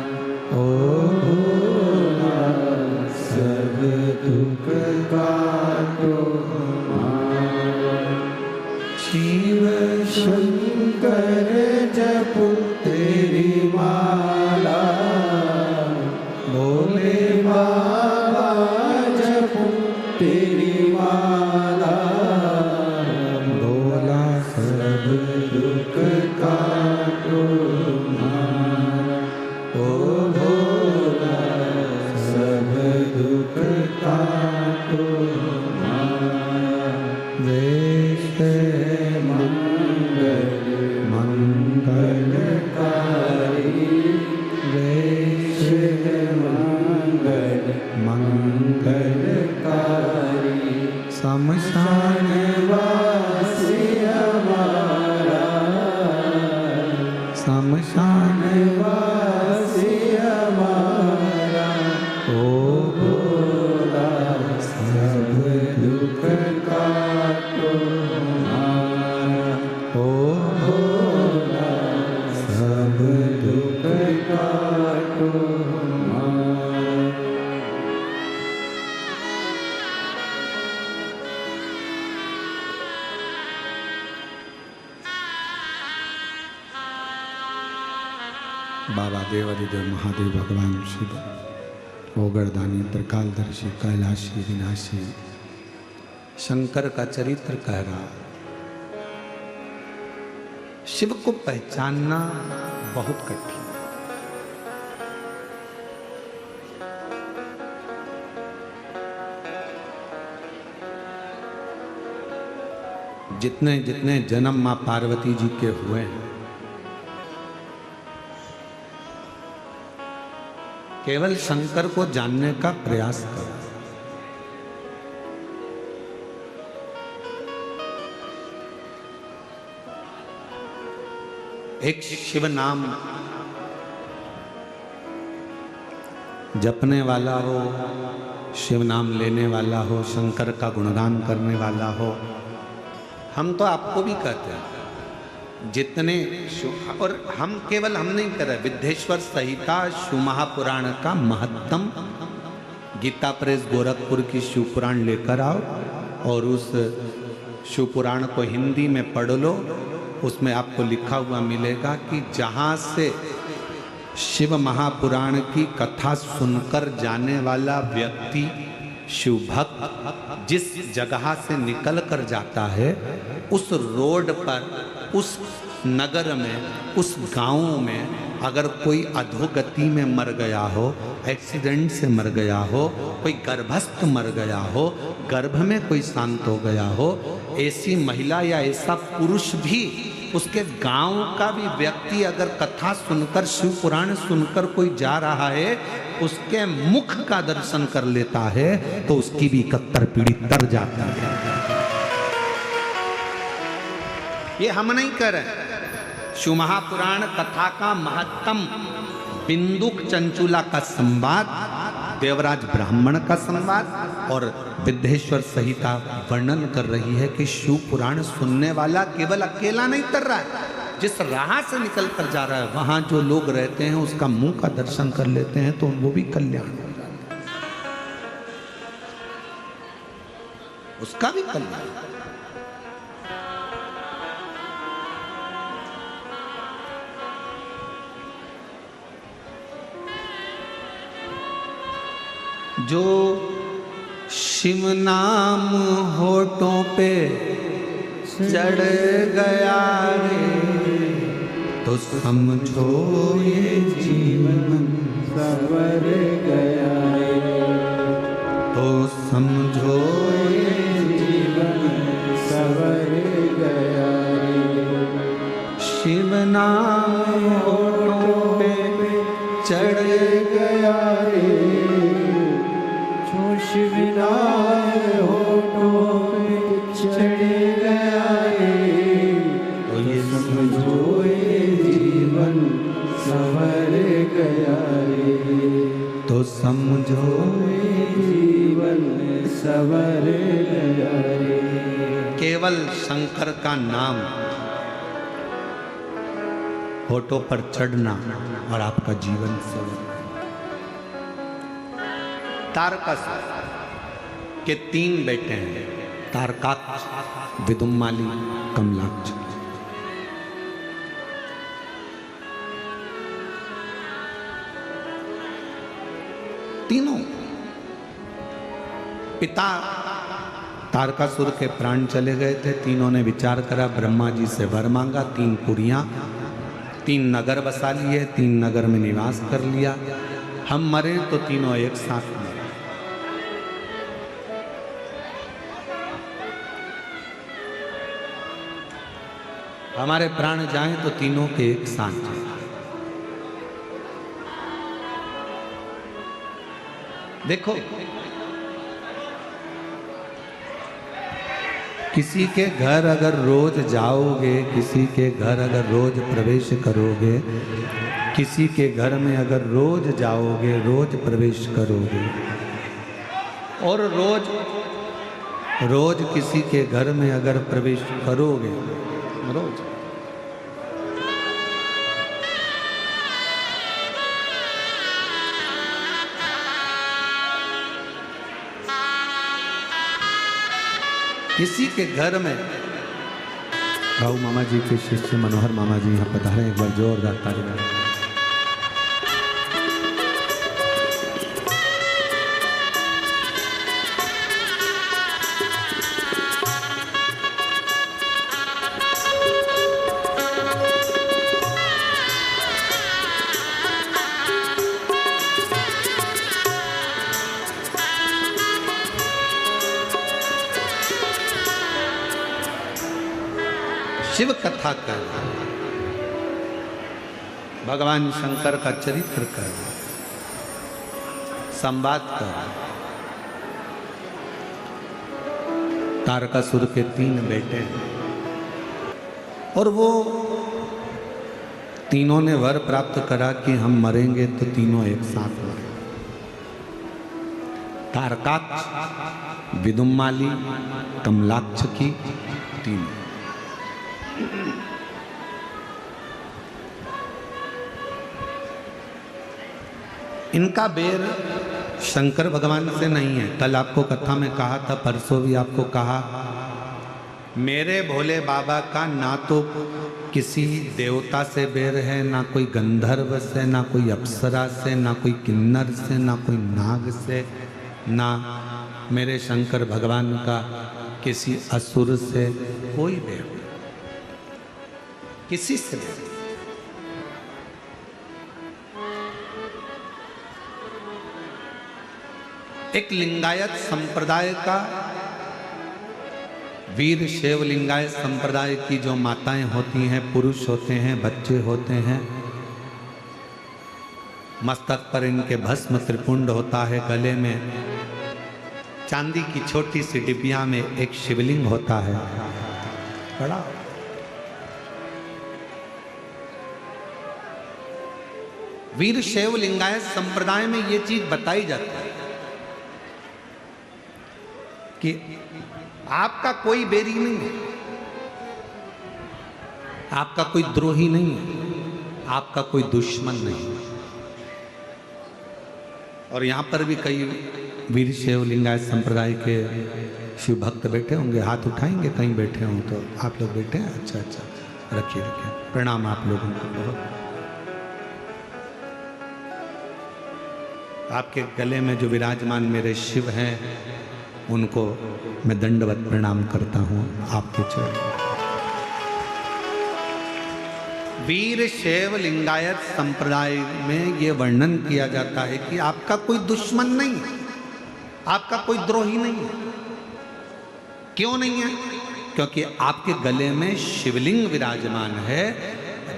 भोला सब दुख काटो माया वेश मंगल मंगलकारी वेश मंगल मंगलकारी शमशान वासी हमारा शमशान वासी हमारा ओ भोला सब दुख काटो हमारा ओ भोला सब दुख काटो हमारा। बाबा देवादिदेव महादेव भगवान शिव ओगरदानी त्रिकालदर्शी कैलाशी विनाशी शंकर का चरित्र कह रहा। शिव को पहचानना बहुत कठिन। जितने जितने जन्म मां पार्वती जी के हुए हैं, केवल शंकर को जानने का प्रयास करो। एक शिव नाम जपने वाला हो, शिव नाम लेने वाला हो, शंकर का गुणगान करने वाला हो। हम तो आपको भी कहते हैं जितने और हम केवल हम नहीं कर रहे। विद्येश्वर संहिता शिव महापुराण का महत्तम गीता प्रेस गोरखपुर की शिव पुराण लेकर आओ और उस शिव पुराण को हिंदी में पढ़ लो। उसमें आपको लिखा हुआ मिलेगा कि जहाँ से शिव महापुराण की कथा सुनकर जाने वाला व्यक्ति शिव भक्त जिस जगह से निकल कर जाता है, उस रोड पर, उस नगर में, उस गांव में अगर कोई अधोगति में मर गया हो, एक्सीडेंट से मर गया हो, कोई गर्भस्थ मर गया हो, गर्भ में कोई शांत हो गया हो, ऐसी महिला या ऐसा पुरुष भी, उसके गांव का भी व्यक्ति अगर कथा सुनकर, शिव पुराण सुनकर कोई जा रहा है, उसके मुख का दर्शन कर लेता है तो उसकी भी 71 पीढ़ी तर जाती है। ये हम नहीं कर रहे। शिव महापुराण कथा का महत्तम बिंदुक चंचुला का संवाद, देवराज ब्राह्मण का संवाद और विद्येश्वर संहिता वर्णन कर रही है कि शिव पुराण सुनने वाला केवल अकेला नहीं तर रहा है, जिस राह से निकल कर जा रहा है वहां जो लोग रहते हैं उसका मुंह का दर्शन कर लेते हैं तो वो भी कल्याण हो जाता है, उसका भी कल्याण। जो शिव नाम होठों पे चढ़ गया रे, तो समझो ये जीवन सवर गया रे, तो समझो ये जीवन सवर गया रे। शिव नाम होठों पे चढ़ गया रे, जो शिव नाम होठों पे चढ़ गया रे, तो ये समझो ये जीवन सवर गया रे, तो समझो ये जीवन सवर गया रे। केवल शंकर का नाम होठों पर चढ़ना और आपका जीवन सवर। तारकास के 3 बेटे हैं, तारकाक्ष, विदुम्माली, कमलाक्ष। तीनों पिता तारकासुर के प्राण चले गए थे। तीनों ने विचार करा, ब्रह्मा जी से वर मांगा 3 पुरियां 3 नगर बसा लिए, 3 नगर में निवास कर लिया। हम मरे तो तीनों एक साथ मरे। हमारे प्राण जाएं तो तीनों के एक साथ जाएं। देखो, किसी के घर अगर रोज जाओगे, किसी के घर अगर रोज प्रवेश करोगे, किसी के घर में अगर रोज जाओगे, रोज प्रवेश करोगे, और रोज किसी के घर में अगर प्रवेश करोगे, रोज, किसी के घर में, भाऊ मामा जी के शिष्य मनोहर मामा जी यहाँ पधारे, एक बार जोरदार ताली बजाएं। शिव कथा कर, भगवान शंकर का चरित्र कर, संवाद कर। तारकासुर के 3 बेटे हैं और वो तीनों ने वर प्राप्त करा कि हम मरेंगे तो तीनों एक साथ मरेंगे। तारकाक्ष, विदुम्माली, कमलाक्ष की 3। इनका बेर शंकर भगवान से नहीं है। कल आपको कथा में कहा था, परसों भी आपको कहा, मेरे भोले बाबा का ना तो किसी देवता से बेर है, ना कोई गंधर्व से, ना कोई अप्सरा से, ना कोई किन्नर से, ना कोई नाग से, ना मेरे शंकर भगवान का किसी असुर से कोई बेर, किसी से बेर। एक लिंगायत संप्रदाय का, वीर शैव लिंगायत संप्रदाय की जो माताएं होती हैं, पुरुष होते हैं, बच्चे होते हैं, मस्तक पर इनके भस्म त्रिपुंड होता है, गले में चांदी की छोटी सी डिबिया में एक शिवलिंग होता है बड़ा। वीर शैव लिंगायत संप्रदाय में ये चीज बताई जाती है कि आपका कोई बेरी नहीं है, आपका कोई द्रोही नहीं है, आपका कोई दुश्मन नहीं है। और यहाँ पर भी कई वीर शैव लिंगायत संप्रदाय के शिव भक्त बैठे होंगे, हाथ उठाएंगे, कहीं बैठे हों तो। आप लोग बैठे हैं? अच्छा अच्छा, रखिए रखिए, प्रणाम आप लोगों को बहुत। आपके गले में जो विराजमान मेरे शिव हैं, उनको मैं दंडवत प्रणाम करता हूं आपके चरणों। वीर शैव लिंगायत संप्रदाय में यह वर्णन किया जाता है कि आपका कोई दुश्मन नहीं है, आपका कोई द्रोही नहीं है। क्यों नहीं है? क्योंकि आपके गले में शिवलिंग विराजमान है,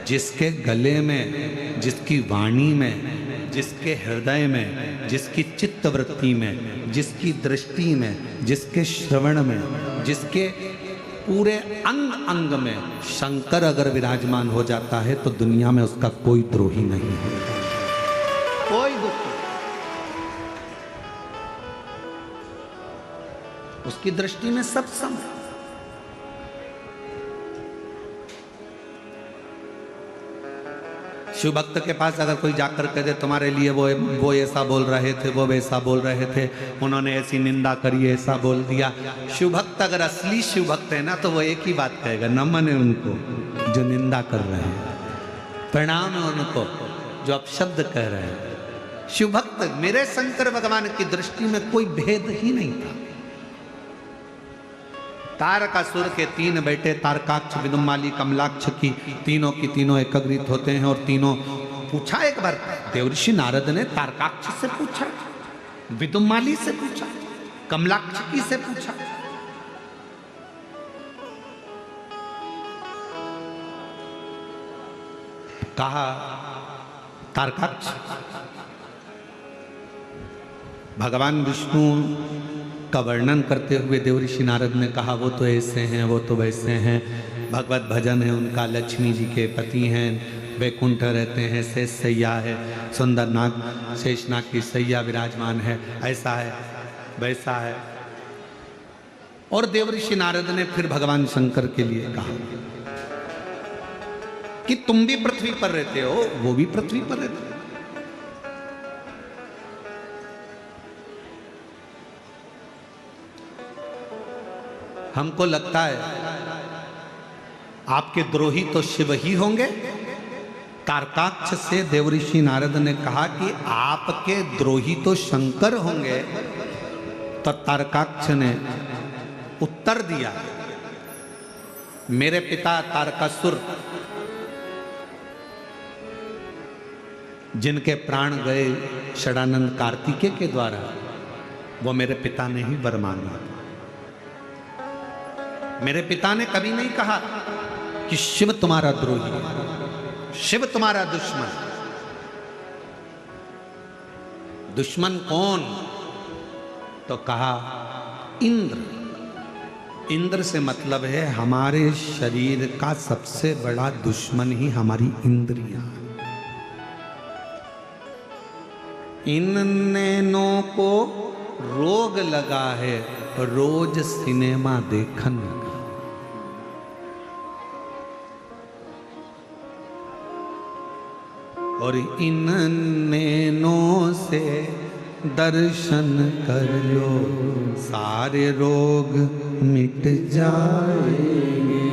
जिसके गले में, जिसकी वाणी में, जिसके हृदय में, जिसकी चित्तवृत्ति में, जिसकी दृष्टि में, जिसके श्रवण में, जिसके पूरे अंग अंग में शंकर अगर विराजमान हो जाता है तो दुनिया में उसका कोई द्रोही नहीं है, कोई दुश्मन। उसकी दृष्टि में सब सम है। शिव भक्त के पास अगर कोई जाकर कह दे तुम्हारे लिए वो ऐसा बोल रहे थे, वो वैसा बोल रहे थे, उन्होंने ऐसी निंदा करी, ऐसा बोल दिया, शिव भक्त अगर असली शिव भक्त है ना, तो वो एक ही बात कहेगा, नमन है उनको जो निंदा कर रहे हैं, प्रणाम है उनको जो अपशब्द कह रहे हैं। शिव भक्त, मेरे शंकर भगवान की दृष्टि में कोई भेद ही नहीं था। तारकासुर के 3 बेटे तारकाक्ष, विदुमाली, कमलाक्ष की तीनों एकत्रित होते हैं और तीनों पूछा। एक बार देवर्षि नारद ने तारकाक्ष से पूछा, विदुमाली से पूछा, कमलाक्ष की से पूछा। कहा तारकाक्ष, भगवान विष्णु का वर्णन करते हुए देवर्षि नारद ने कहा वो तो ऐसे हैं, वो तो वैसे हैं, भगवत भजन है उनका, लक्ष्मी जी के पति हैं, वैकुंठ रहते हैं, शेष सैया है, सुंदर नाग शेषनाग की सैया विराजमान है, ऐसा है वैसा है। और देवर्षि नारद ने फिर भगवान शंकर के लिए कहा कि तुम भी पृथ्वी पर रहते हो, वो भी पृथ्वी पर रहते हो। हमको लगता है आपके द्रोही तो शिव ही होंगे। तारकाक्ष से देवर्षि नारद ने कहा कि आपके द्रोही तो शंकर होंगे। तो तारकाक्ष ने उत्तर दिया, मेरे पिता तारकासुर जिनके प्राण गए षडानंद कार्तिकेय के द्वारा, वो मेरे पिता ने ही वर मांगा। मेरे पिता ने कभी नहीं कहा कि शिव तुम्हारा द्रोही, शिव तुम्हारा दुश्मन। दुश्मन कौन? तो कहा इंद्र। इंद्र से मतलब है हमारे शरीर का सबसे बड़ा दुश्मन ही हमारी इंद्रियां। इन नैनों को रोग लगा है रोज सिनेमा देखन लगा। और इन नैनों से दर्शन कर लो सारे रोग मिट जाएंगे।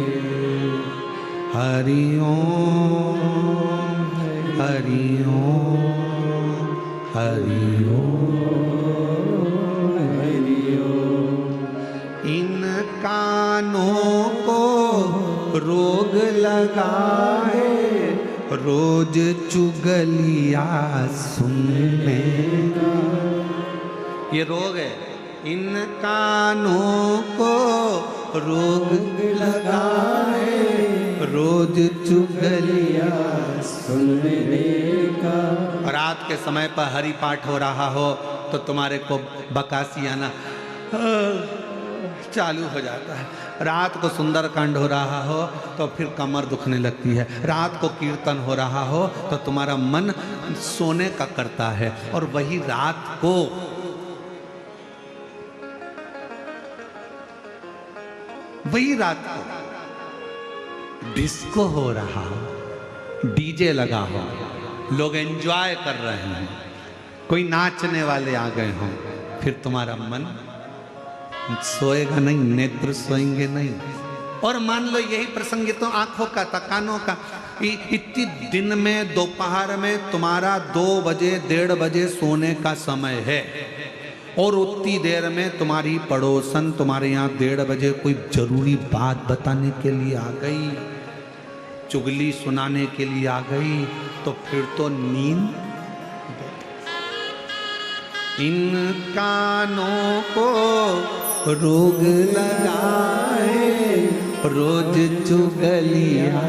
हरि ओम हरि ओम हरि ओम हरि ओम। इन कानों को रोग लगा है रोज चुगलिया सुनने का। ये रोग है। इन कानों को रोग लगा है रोज चुगलिया सुनने का। रात के समय पर हरि पाठ हो रहा हो तो तुम्हारे को बकासी आना चालू हो जाता है। रात को सुंदरकांड हो रहा हो तो फिर कमर दुखने लगती है। रात को कीर्तन हो रहा हो तो तुम्हारा मन सोने का करता है। और वही रात को डिस्को हो रहा हो, डीजे लगा हो, लोग एंजॉय कर रहे हैं, कोई नाचने वाले आ गए हों, फिर तुम्हारा मन सोएगा नहीं, नेत्र सोएंगे नहीं। और मान लो यही प्रसंग तो आंखों का था, कानों का। इतनी दिन में दोपहर में तुम्हारा 2 बजे 1:30 बजे सोने का समय है और उतनी देर में तुम्हारी पड़ोसन तुम्हारे यहाँ 1:30 बजे कोई जरूरी बात बताने के लिए आ गई, चुगली सुनाने के लिए आ गई, तो फिर तो नींद। इन कानों को रोग लगा है रोज चुगलिया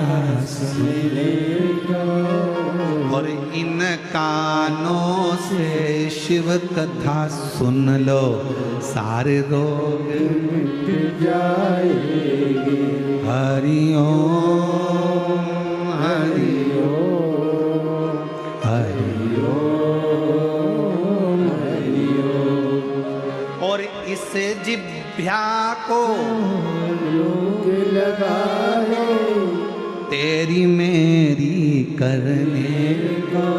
सुनने का। और इन कानों से शिव कथा सुन लो सारे रोग मिट जाएंगे। हरि ओम हरि ओम हरि ओम हरि ओम। और इस जिह्वा को रोग लगा है तेरी मेरी करने का।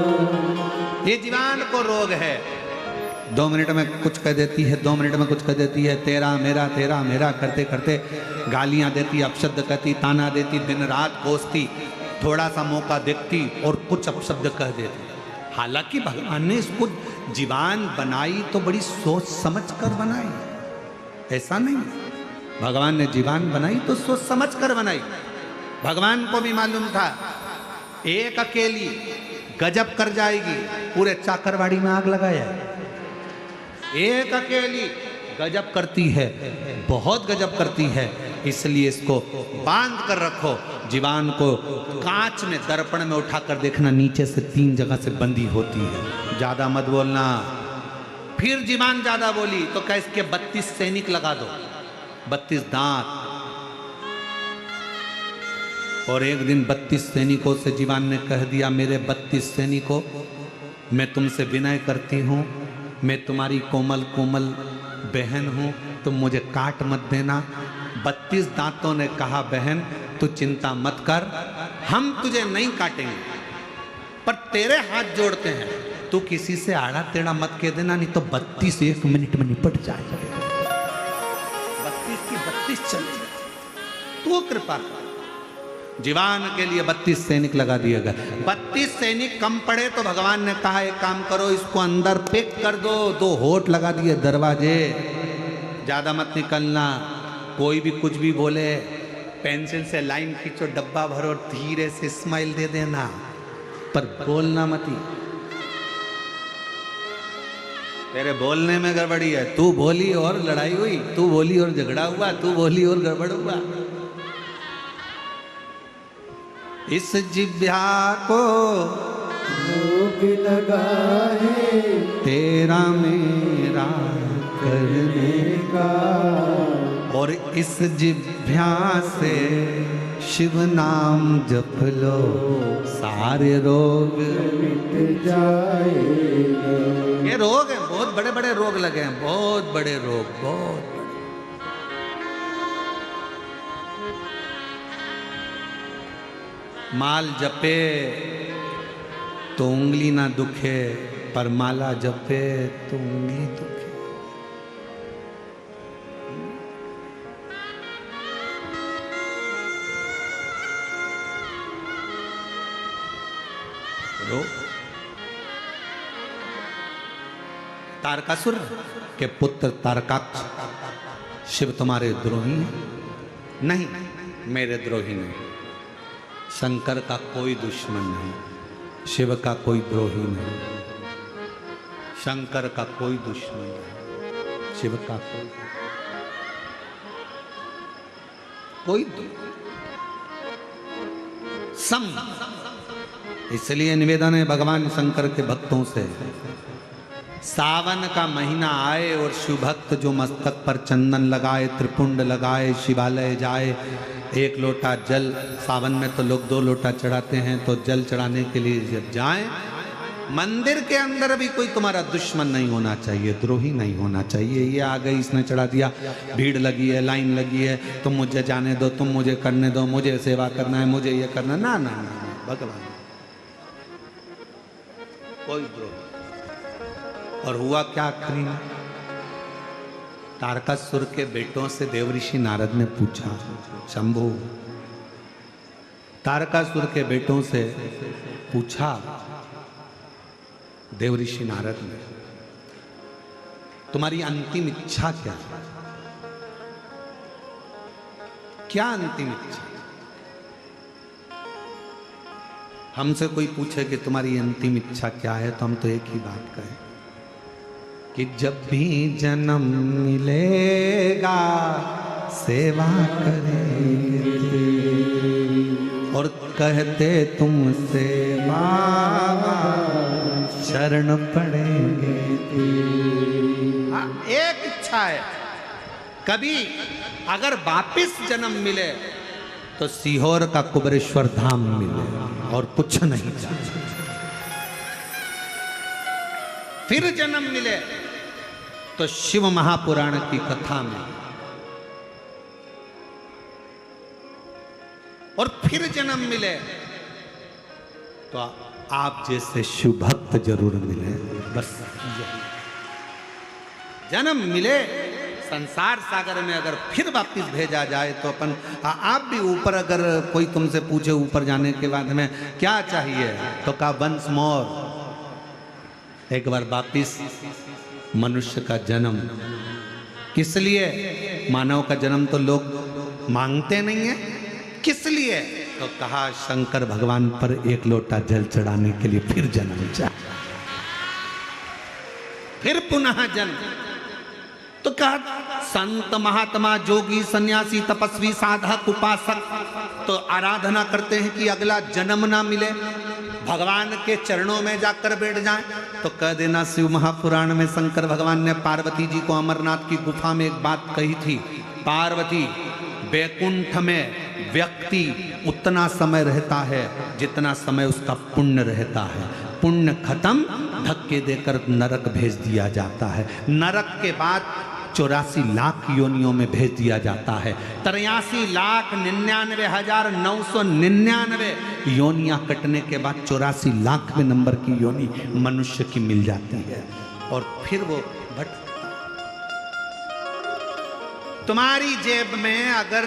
ये जीवान को रोग है, 2 मिनट में कुछ कह देती है, 2 मिनट में कुछ कह देती है, तेरा मेरा करते करते गालियां देती, अपशब्द कहती, ताना देती, दिन रात कोसती, थोड़ा सा मौका देखती और कुछ अपशब्द कह देती। हालांकि भगवान ने इसको जीवान बनाई तो बड़ी सोच समझ कर बनाई, ऐसा नहीं। भगवान ने जीवान बनाई तो सोच समझ कर बनाई। भगवान को भी मालूम था एक अकेली गजब कर जाएगी, पूरे चाकरवाड़ी में आग लगाया। एक अकेली गजब करती है, बहुत गजब करती है, इसलिए इसको बांध कर रखो। जीवान को कांच में दर्पण में उठाकर देखना, नीचे से 3 जगह से बंदी होती है। ज्यादा मत बोलना। फिर जीवान ज्यादा बोली तो क्या इसके 32 सैनिक लगा दो, 32 दांत। और एक दिन 32 सैनिकों से जीवान ने कह दिया, मेरे 32 सैनिकों, मैं तुमसे विनय करती हूं, मैं तुम्हारी कोमल कोमल बहन हूं, तुम मुझे काट मत देना। 32 दांतों ने कहा, बहन तू चिंता मत कर, हम तुझे नहीं काटेंगे, पर तेरे हाथ जोड़ते हैं, तू किसी से आड़ा टेढ़ा मत कह देना, नहीं तो 32 1 मिनट में निपट जाएगा। 32 की 32 चल, तू कृपा कर। जीवान के लिए 32 सैनिक लगा दिए गए। 32 सैनिक कम पड़े तो भगवान ने कहा, एक काम करो, इसको अंदर पैक कर दो। 2 होठ लगा दिए दरवाजे, ज्यादा मत निकलना, कोई भी कुछ भी बोले पेंसिल से लाइन खींचो, डब्बा भरो, धीरे से स्माइल दे देना, पर बोलना मत ही। तेरे बोलने में गड़बड़ी है, तू बोली और लड़ाई हुई, तू बोली और झगड़ा हुआ, तू बोली और गड़बड़ हुआ। इस जिह्वा को रोग लगा है तेरा मेरा करने का, और इस जिह्वा से शिव नाम जप लो, सारे रोग मिट जाएगा। ये रोग है, बहुत बड़े बड़े रोग लगे हैं, बहुत बड़े रोग, बहुत बड़े। माल जपे तो उंगली ना दुखे, पर माला जपे तो उंगली दुखे। तारकासुर के पुत्र तारकाक्ष, शिव तुम्हारे द्रोही हैं? नहीं, मेरे द्रोही नहीं। शंकर का कोई दुश्मन नहीं, शिव का कोई द्रोही नहीं। शंकर का कोई दुश्मन नहीं, शिव का कोई सम। इसलिए निवेदन है भगवान शंकर के भक्तों से, सावन का महीना आए और शिव भक्त जो मस्तक पर चंदन लगाए, त्रिपुंड लगाए, शिवालय जाए, 1 लोटा जल, सावन में तो लोग 2 लोटा चढ़ाते हैं, तो जल चढ़ाने के लिए जब जाएं, मंदिर के अंदर भी कोई तुम्हारा दुश्मन नहीं होना चाहिए, द्रोही नहीं होना चाहिए। ये आ गई, इसने चढ़ा दिया, भीड़ लगी है, लाइन लगी है, तुम मुझे जाने दो, तुम मुझे करने दो, मुझे सेवा करना है, मुझे ये करना, ना ना ना, भगवान कोई द्रोही। और हुआ क्या आखिरी में? तारकासुर के बेटों से देवऋषि नारद ने पूछा, शंभु, तारकासुर के बेटों से पूछा देवऋषि नारद ने, तुम्हारी अंतिम इच्छा क्या है? क्या अंतिम इच्छा? हमसे कोई पूछे कि तुम्हारी अंतिम इच्छा क्या है, तो हम तो एक ही बात कहें कि जब भी जन्म मिलेगा सेवा करेंगे, और कहते तुमसे बाबा शरण पड़ेंगे। एक इच्छा है, कभी अगर वापिस जन्म मिले तो सीहोर का कुबेरेश्वर धाम मिले, और कुछ नहीं चाहिए। फिर जन्म मिले तो शिव महापुराण की कथा में, और फिर जन्म मिले तो आप जैसे शिव भक्त जरूर मिले। बस जन्म मिले संसार सागर में, अगर फिर वापिस भेजा जाए तो अपन आप भी ऊपर, अगर कोई तुमसे पूछे ऊपर जाने के बाद में क्या चाहिए, तो कहा वंस मोर, एक बार वापिस मनुष्य का जन्म। किस लिए? मानव का जन्म तो लोग मांगते नहीं है, किस लिए? तो कहा शंकर भगवान पर एक लोटा जल चढ़ाने के लिए फिर जन्म चाहिए, फिर पुनः जन्म। तो कहा संत महात्मा जोगी सन्यासी तपस्वी साधक उपासक तो आराधना करते हैं कि अगला जन्म ना मिले, भगवान के चरणों में जाकर बैठ जाएं। तो कह देना शिव महापुराण में शंकर भगवान ने पार्वती जी को अमरनाथ की गुफा में एक बात कही थी, पार्वती बैकुंठ में व्यक्ति उतना समय रहता है जितना समय उसका पुण्य रहता है, पुण्य खत्म धक्के देकर नरक भेज दिया जाता है, नरक के बाद 84 लाख योनियों में भेज दिया जाता है, 83,99,999 योनियां कटने के बाद 84 लाखवें नंबर की योनि मनुष्य की मिल जाती है और फिर वो भट। तुम्हारी जेब में अगर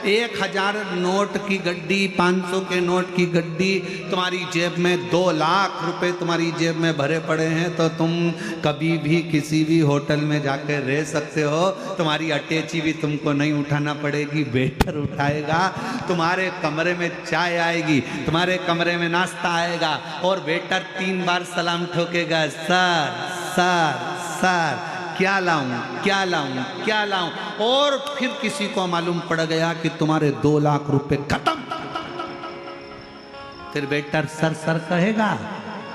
1,000 नोट की गड्डी, 500 के नोट की गड्डी, तुम्हारी जेब में 2 लाख रुपए तुम्हारी जेब में भरे पड़े हैं तो तुम कभी भी किसी भी होटल में जाकर रह सकते हो, तुम्हारी अटैची भी तुमको नहीं उठाना पड़ेगी, वेटर उठाएगा, तुम्हारे कमरे में चाय आएगी, तुम्हारे कमरे में नाश्ता आएगा और वेटर 3 बार सलाम ठोकेगा, सर सर सर क्या लाऊं क्या लाऊं क्या लाऊं, और फिर किसी को मालूम पड़ गया कि तुम्हारे 2 लाख रुपए खत्म। फिर वेटर सर सर कहेगा,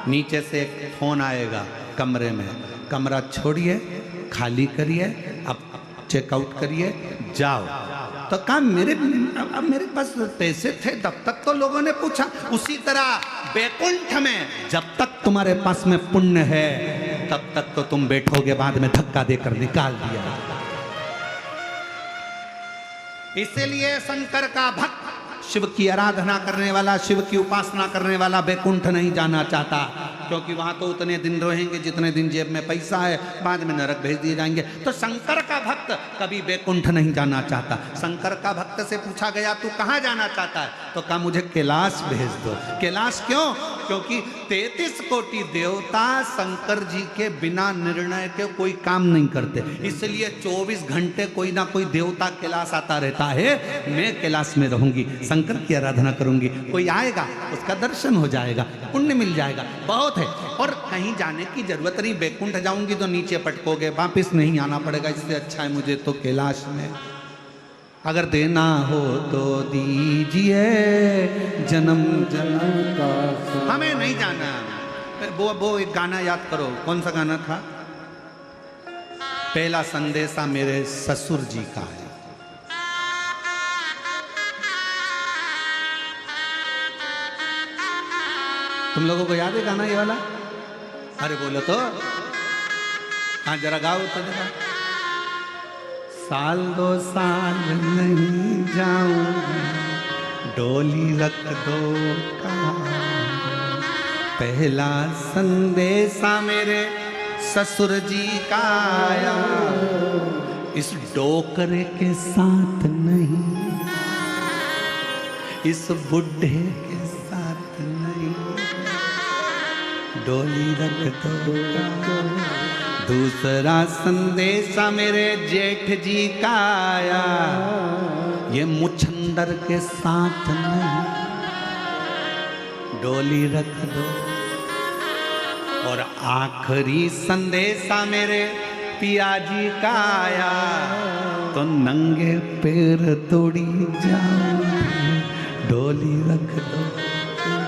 नीचे से एक फोन आएगा कमरे में, कमरा छोड़िए, खाली करिए, अब चेकआउट करिए, जाओ। तो कहा मेरे पास पैसे थे तब तक तो लोगों ने पूछा। उसी तरह बैकुंठ में जब तक तुम्हारे पास में पुण्य है तब तक तो तुम बैठोगे, बाद में धक्का देकर निकाल दिया। इसीलिए शंकर का भक्त, शिव की आराधना करने वाला, शिव की उपासना करने वाला बैकुंठ नहीं जाना चाहता, क्योंकि वहां तो उतने दिन रहेंगे जितने दिन जेब में पैसा है, बाद में नरक भेज दिए जाएंगे। तो शंकर का भक्त कभी बैकुंठ नहीं जाना चाहता। शंकर का भक्त से पूछा गया तू कहाँ जाना चाहता है? तो कहा मुझे कैलाश भेज दो। कैलाश क्यों? क्योंकि 33 कोटि देवता शंकर जी के बिना निर्णय के कोई काम नहीं करते, इसलिए 24 घंटे कोई ना कोई देवता कैलाश आता रहता है। मैं कैलाश में रहूंगी, शंकर की आराधना करूंगी, कोई आएगा उसका दर्शन हो जाएगा, पुण्य मिल जाएगा, बहुत है। और कहीं जाने की जरूरत नहीं, बैकुंठ जाऊंगी तो नीचे पटकोगे, वापिस नहीं आना पड़ेगा, इससे अच्छा है मुझे तो कैलाश में। अगर देना हो तो दीजिए जन्म जन्म का, हमें नहीं जाना। वो एक गाना याद करो, कौन सा गाना था? पहला संदेशा मेरे ससुर जी का है। तुम लोगों को याद है गाना ये वाला? अरे बोलो तो, हाँ जरा गाओ तो जरा। 1 2 साल नहीं जाऊंगा, डोली रख दो कहाँ, पहला संदेशा मेरे ससुर जी का आया, इस डोकरे के साथ नहीं, इस बुढ़े के साथ नहीं, डोली रख दो। दूसरा संदेशा मेरे जेठ जी का आया, ये मुछंदर के साथ नहीं, डोली रख दो। और आखिरी संदेशा मेरे पिया जी का आया, तो नंगे पैर दौड़ी जाऊंगी, डोली रख दो।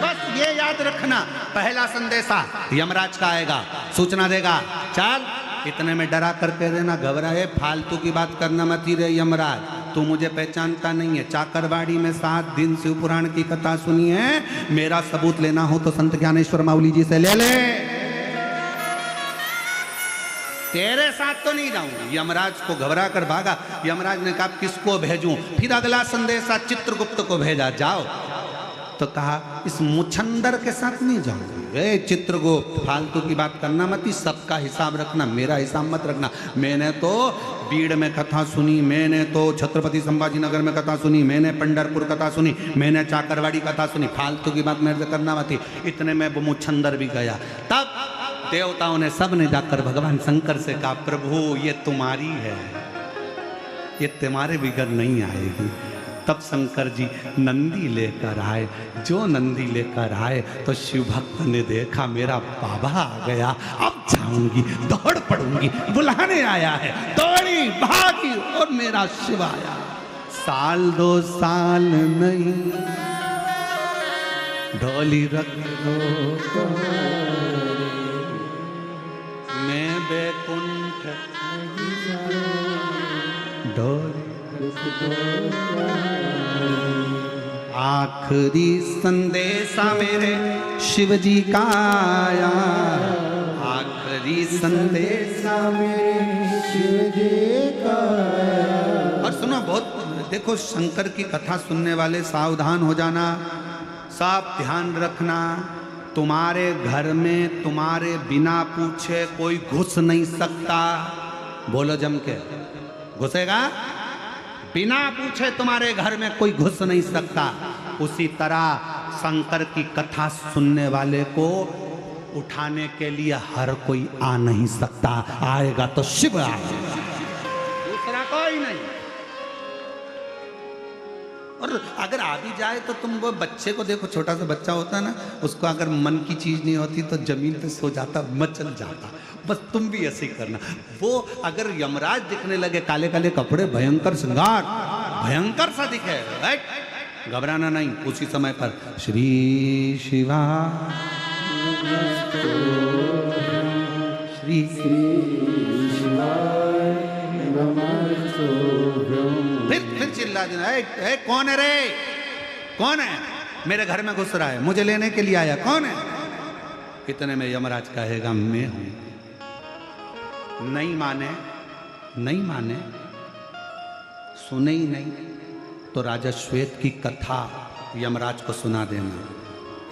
बस ये याद रखना, पहला संदेशा यमराज का आएगा, सूचना देगा, चल इतने में डरा करके देना, घबराए, फालतू की बात करना मत ही रे यमराज, तू मुझे पहचानता नहीं है। चाकरवाड़ी में 7 दिन शिव पुराण की कथा सुनी है, मेरा सबूत लेना हो तो संत ज्ञानेश्वर माउली जी से ले ले, तेरे साथ तो नहीं जाऊंगा। यमराज को घबरा कर भागा। यमराज ने कहा किसको भेजूं? फिर अगला संदेशा चित्रगुप्त को भेजा, जाओ। तो कहा इस मुछंदर के साथ नहीं जाऊंगी। चित्रगुप्त फालतू की बात करना मत, सबका हिसाब रखना, मेरा हिसाब मत रखना। मैंने तो बीड़ में कथा सुनी, मैंने तो छत्रपति संभाजी नगर में कथा सुनी, मैंने पंढरपुर कथा सुनी, मैंने चाकरवाड़ी कथा सुनी, फालतू की बात मेरे से करना मत। इतने में वो मुछंदर भी गया। तब देवताओं ने सब ने जाकर भगवान शंकर से कहा प्रभु ये तुम्हारी है, ये तुम्हारे बिगड़ नहीं आएगी। तब शंकर जी नंदी लेकर आए। जो नंदी लेकर आए तो शिव भक्त ने देखा मेरा बाबा आ गया, अब जाऊंगी, दौड़ पड़ूंगी, बुलाने आया है। दौड़ी भागी और मेरा शिव आया। साल 2 साल नहीं ढोली रख दो मैं बैकुंठ ढोली। आखिरी संदेशा मेरे शिव जी का आया। आखिरी संदेशा मेरे शिव जी का आया। और सुनो, बहुत देखो, शंकर की कथा सुनने वाले सावधान हो जाना, सब ध्यान रखना। तुम्हारे घर में तुम्हारे बिना पूछे कोई घुस नहीं सकता। बोलो जम के, घुसेगा? बिना पूछे तुम्हारे घर में कोई घुस नहीं सकता। उसी तरह शंकर की कथा सुनने वाले को उठाने के लिए हर कोई आ नहीं सकता। आएगा तो शिव आएगा, दूसरा कोई नहीं। और अगर आ भी जाए तो तुम वो बच्चे को देखो, छोटा सा बच्चा होता है ना, उसको अगर मन की चीज नहीं होती तो जमीन पे सो जाता, मचल जाता। बस तुम भी ऐसे ही करना। वो अगर यमराज दिखने लगे, काले काले कपड़े, भयंकर श्रृंगार, भयंकर सा दिखे, घबराना नहीं। उसी समय पर श्री शिवा श्री फिर चिल्ला देना, ए, कौन है रे? कौन है? मेरे घर में घुस रहा है, मुझे लेने के लिए आया, कौन है? इतने में यमराज कहेगा मैं हूं। नहीं माने, नहीं माने, सुने ही नहीं तो राजा श्वेत की कथा यमराज को सुना देना।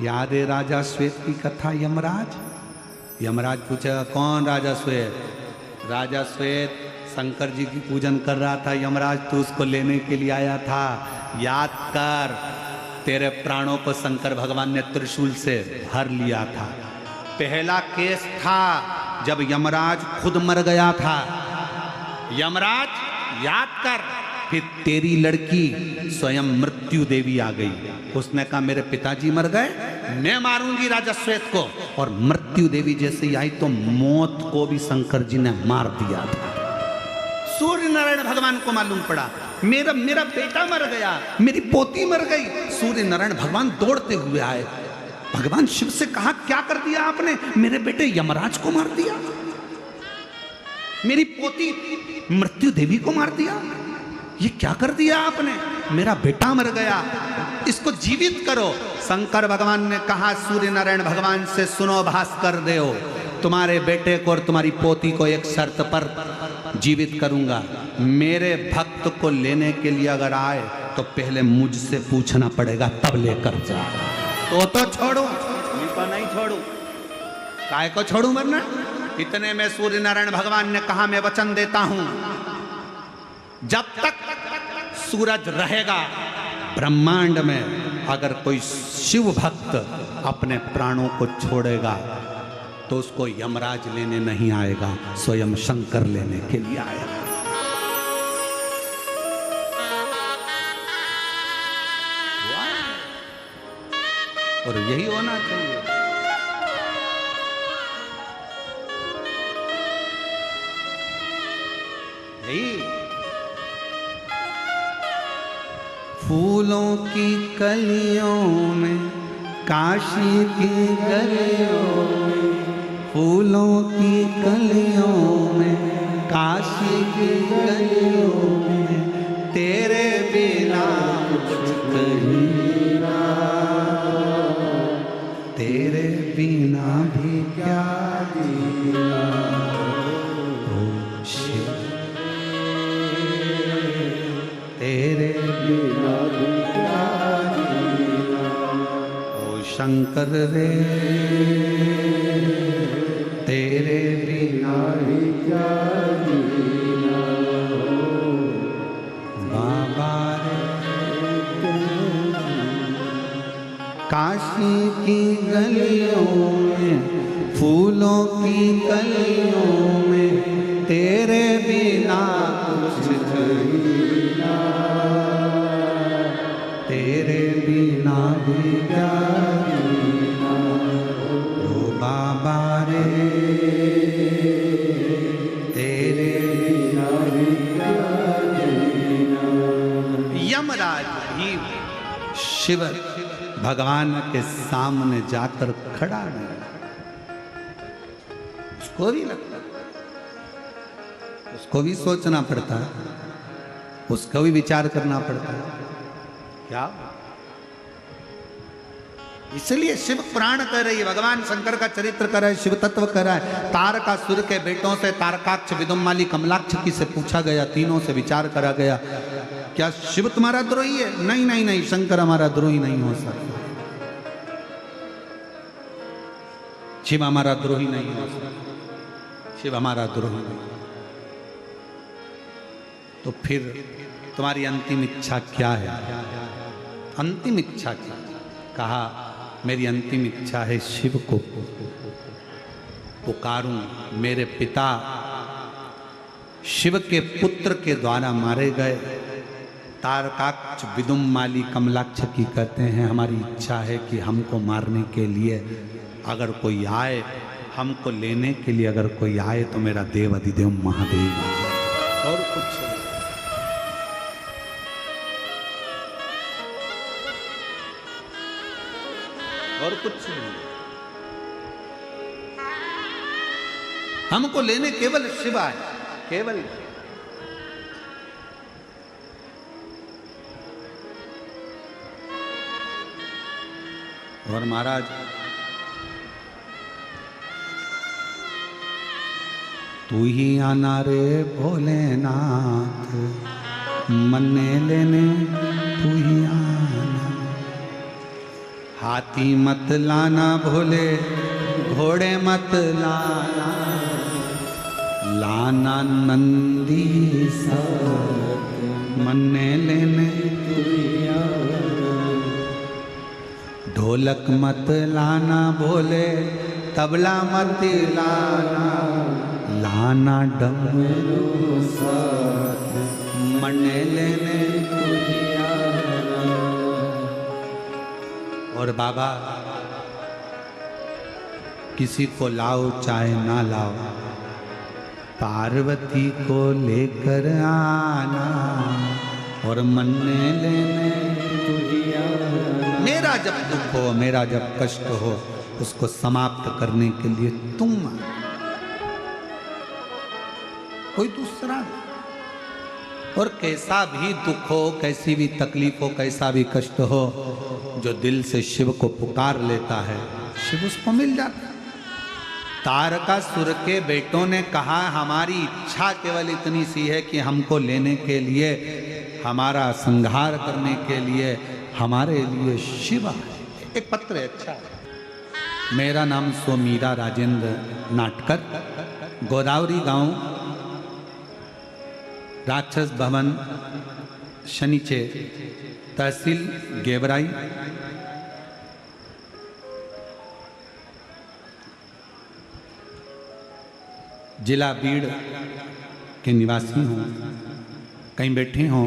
याद है राजा श्वेत की कथा? यमराज यमराज पूछेगा कौन राजा श्वेत? राजा श्वेत शंकर जी की पूजन कर रहा था। यमराज तू उसको लेने के लिए आया था, याद कर। तेरे प्राणों को शंकर भगवान ने त्रिशूल से भर लिया था। पहला केस था जब यमराज खुद मर गया था। यमराज याद कर। फिर तेरी लड़की स्वयं मृत्यु देवी आ गई। उसने कहा मेरे पिताजी मर गए, मैं मारूंगी राजा श्वेत को। और मृत्यु देवी जैसे ही आई तो मौत को भी शंकर जी ने मार दिया था। सूर्य नारायण भगवान को मालूम पड़ा मेरा बेटा मर गया, मेरी पोती मर गई। सूर्य नारायण भगवान दौड़ते हुए आए। भगवान शिव से कहा क्या कर दिया आपने? मेरे बेटे यमराज को मार दिया, मेरी पोती मृत्यु देवी को मार दिया। ये क्या कर दिया आपने? मेरा बेटा मर गया, इसको जीवित करो। शंकर भगवान ने कहा सूर्य नारायण भगवान से, सुनो भास्कर देव, तुम्हारे बेटे को और तुम्हारी पोती को एक शर्त पर जीवित करूंगा। मेरे भक्त को लेने के लिए अगर आए तो पहले मुझसे पूछना पड़ेगा, तब लेकर जा। तो छोड़ू, नहीं छोड़ू। काय को छोड़ू वरना? इतने में सूर्य नारायण भगवान ने कहा मैं वचन देता हूं, जब तक सूरज रहेगा ब्रह्मांड में, अगर कोई शिव भक्त अपने प्राणों को छोड़ेगा तो उसको यमराज लेने नहीं आएगा, स्वयं शंकर लेने के लिए आएगा। और यही होना चाहिए। फूलों की कलियों में, काशी की गलियों में, फूलों की कलियों में, काशी की गलियों में, तेरे बिना कुछ कहीं ना, तेरे बिना भी क्या जीना। ओ शिव तेरे बिना भी क्या जीना। ओ शंकर रे तेरे बिना भी क्या जीना। बाबा रे काशी की गलियों में, फूलों की कलियों में, तेरे बिना कुछ नहीं। शिव भगवान के सामने जाकर खड़ा नहीं, उसको भी लगता, उसको भी सोचना पड़ता है, उसको भी विचार करना पड़ता है क्या। इसलिए शिव पुराण कह रही है, भगवान शंकर का चरित्र कर रहा है, शिव तत्व कर रहा है। तारकासुर के बेटों से तारकाक्ष, विदुम्माली, कमलाक्ष की से पूछा गया, तीनों से विचार करा गया, क्या शिव तुम्हारा द्रोही है? नहीं नहीं नहीं, शंकर हमारा द्रोही नहीं हो सकता, शिव हमारा द्रोही नहीं हो सकता, शिव हमारा द्रोही नहीं। तो फिर तुम्हारी अंतिम इच्छा क्या है? अंतिम इच्छा क्या? कहा मेरी अंतिम इच्छा है शिव को पुकारूं। मेरे पिता शिव के पुत्र के द्वारा मारे गए तारकाक्ष, विदुम्माली, कमलाक्ष की कहते हैं हमारी इच्छा है कि हमको मारने के लिए अगर कोई आए, हमको लेने के लिए अगर कोई आए तो मेरा देव अधिदेव महादेव, और कुछ नहीं। और कुछ नहीं, हमको लेने केवल शिव आए, केवल। और महाराज तू ही आना रे भोलेनाथ, मन्ने लेने तू ही आना, हाथी मत लाना भोले, घोड़े मत लाना, लाना नंदी साथ, मन्ने लेने तू ही आना, ढोलक मत लाना भोले, तबला मत लाना, लाना डमरू साथ, मन्ने लेने तू ही आना। और बाबा किसी को लाओ चाहे ना लाओ, पार्वती को लेकर आना और मन्ने लेने तू ही आना। मेरा जब दुख हो, मेरा जब कष्ट हो, उसको समाप्त करने के लिए तुम आना, कोई दूसरा नहीं। और कैसा भी दुख हो, कैसी भी तकलीफ हो, कैसा भी कष्ट हो, जो दिल से शिव को पुकार लेता है, शिव उसको मिल जाता है। तारकासुर के बेटों ने कहा हमारी इच्छा केवल इतनी सी है कि हमको लेने के लिए, हमारा संहार करने के लिए हमारे लिए शिव है। एक पत्र है, अच्छा है। मेरा नाम सोमीरा राजेंद्र नाटकर, गोदावरी गांव, राक्षस भवन, शनिचे, तहसील गेवराई, जिला बीड़ के निवासी हूँ। कहीं बैठे हों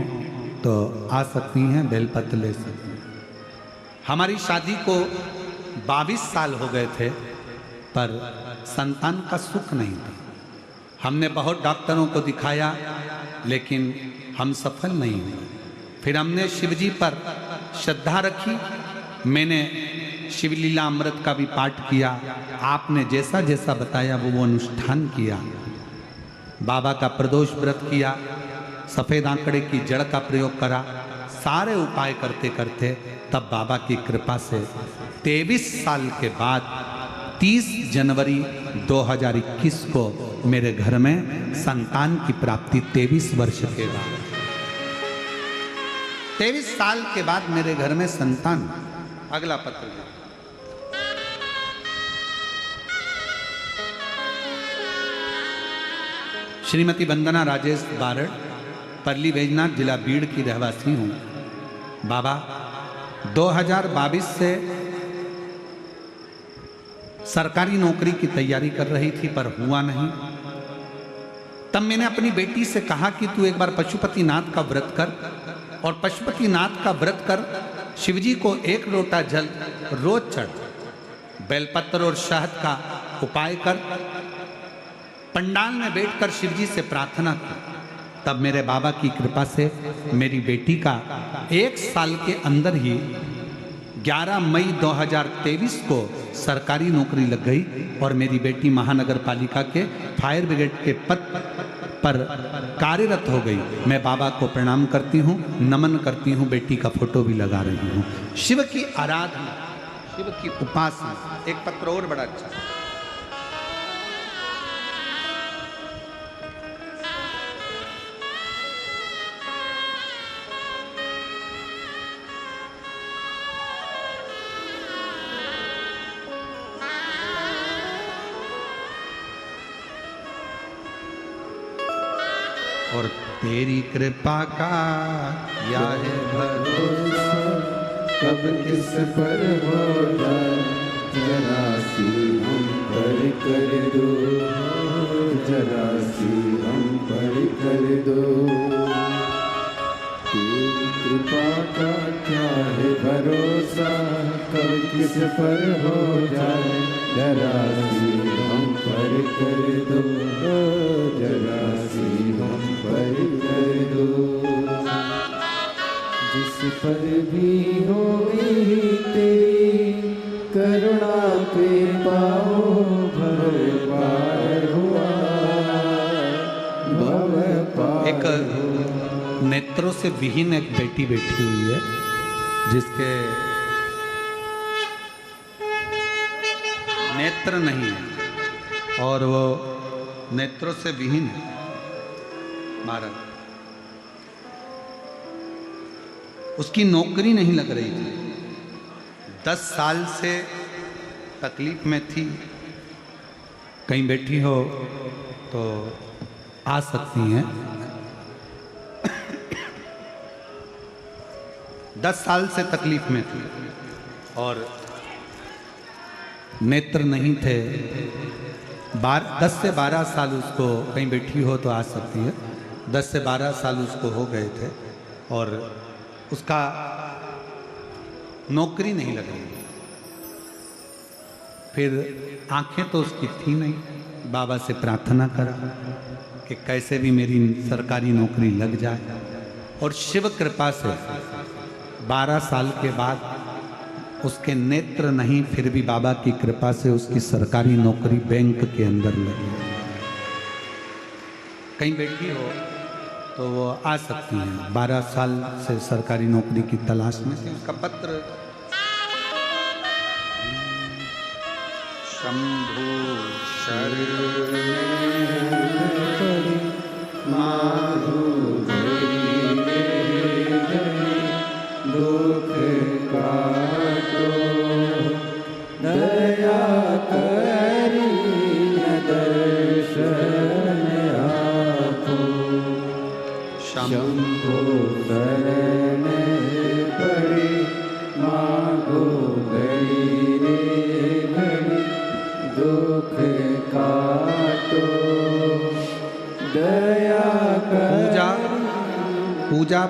तो आ सकती हैं, बेलपत्र ले सकती हैं। हमारी शादी को 22 साल हो गए थे, पर संतान का सुख नहीं था। हमने बहुत डॉक्टरों को दिखाया, लेकिन हम सफल नहीं हुए। फिर हमने शिवजी पर श्रद्धा रखी, मैंने शिवलीला अमृत का भी पाठ किया, आपने जैसा जैसा बताया वो अनुष्ठान किया, बाबा का प्रदोष व्रत किया, सफ़ेद आंकड़े की जड़ का प्रयोग करा, सारे उपाय करते करते तब बाबा की कृपा से 23 साल के बाद 30 जनवरी 2021 को मेरे घर में संतान की प्राप्ति। 23 वर्ष के बाद, 23 साल के बाद मेरे घर में संतान। अगला पत्र, श्रीमती वंदना राजेश बारड़, परली बैजनाथ, जिला बीड़ की रहवासी हूँ। बाबा 2022 से सरकारी नौकरी की तैयारी कर रही थी, पर हुआ नहीं। तब मैंने अपनी बेटी से कहा कि तू एक बार पशुपतिनाथ का व्रत कर, और पशुपतिनाथ का व्रत कर, शिवजी को 1 लोटा जल रोज चढ़, बेलपत्र और शहद का उपाय कर, पंडाल में बैठकर शिवजी से प्रार्थना की। तब मेरे बाबा की कृपा से मेरी बेटी का 1 साल के अंदर ही 11 मई 2023 को सरकारी नौकरी लग गई और मेरी बेटी महानगर पालिका के फायर ब्रिगेड के पद पर कार्यरत हो गई। मैं बाबा को प्रणाम करती हूँ, नमन करती हूँ, बेटी का फोटो भी लगा रही हूँ। शिव की आराधना, शिव की उपासना। एक पत्र और बड़ा अच्छा, और तेरी कृपा का या है भरोसा कब किस पर हो जाए, जरा सी हम पर कर दो, जरा सी हम पर कर दो। तेरी कृपा का क्या है भरोसा कब किस पर हो जाए, जरा सी हम पर कर दो, जरा सी हम पर कर दो। जिस पर भी होगी तेरी करुणा के पाओ, भव पार हुआ, भव पार एक नेत्रों से विहीन एक बेटी बैठी हुई है, जिसके नेत्र नहीं है और वो नेत्रों से विहीन है। महाराज, उसकी नौकरी नहीं लग रही थी, 10 साल से तकलीफ में थी। कहीं बैठी हो तो आ सकती हैं। 10 साल से तकलीफ में थी और नेत्र नहीं थे। 10 से 12 साल उसको, कहीं बैठी हो तो आ सकती है, 10 से 12 साल उसको हो गए थे और उसका नौकरी नहीं लग रही। फिर आंखें तो उसकी थी नहीं। बाबा से प्रार्थना करा कि कैसे भी मेरी सरकारी नौकरी लग जाए, और शिव कृपा से 12 साल के बाद उसके नेत्र नहीं, फिर भी बाबा की कृपा से उसकी सरकारी नौकरी बैंक के अंदर लगी। कहीं बैठी हो तो वो आ सकती हैं। 12 साल से सरकारी नौकरी की तलाश में थी। उसका पत्र शंभु शरण माधु दुख काटो, दया करी दर्शन आपो। शंभो शरण पड़े मागो घड़ी रे घड़ी, दुख काटो दया पूजा पूजा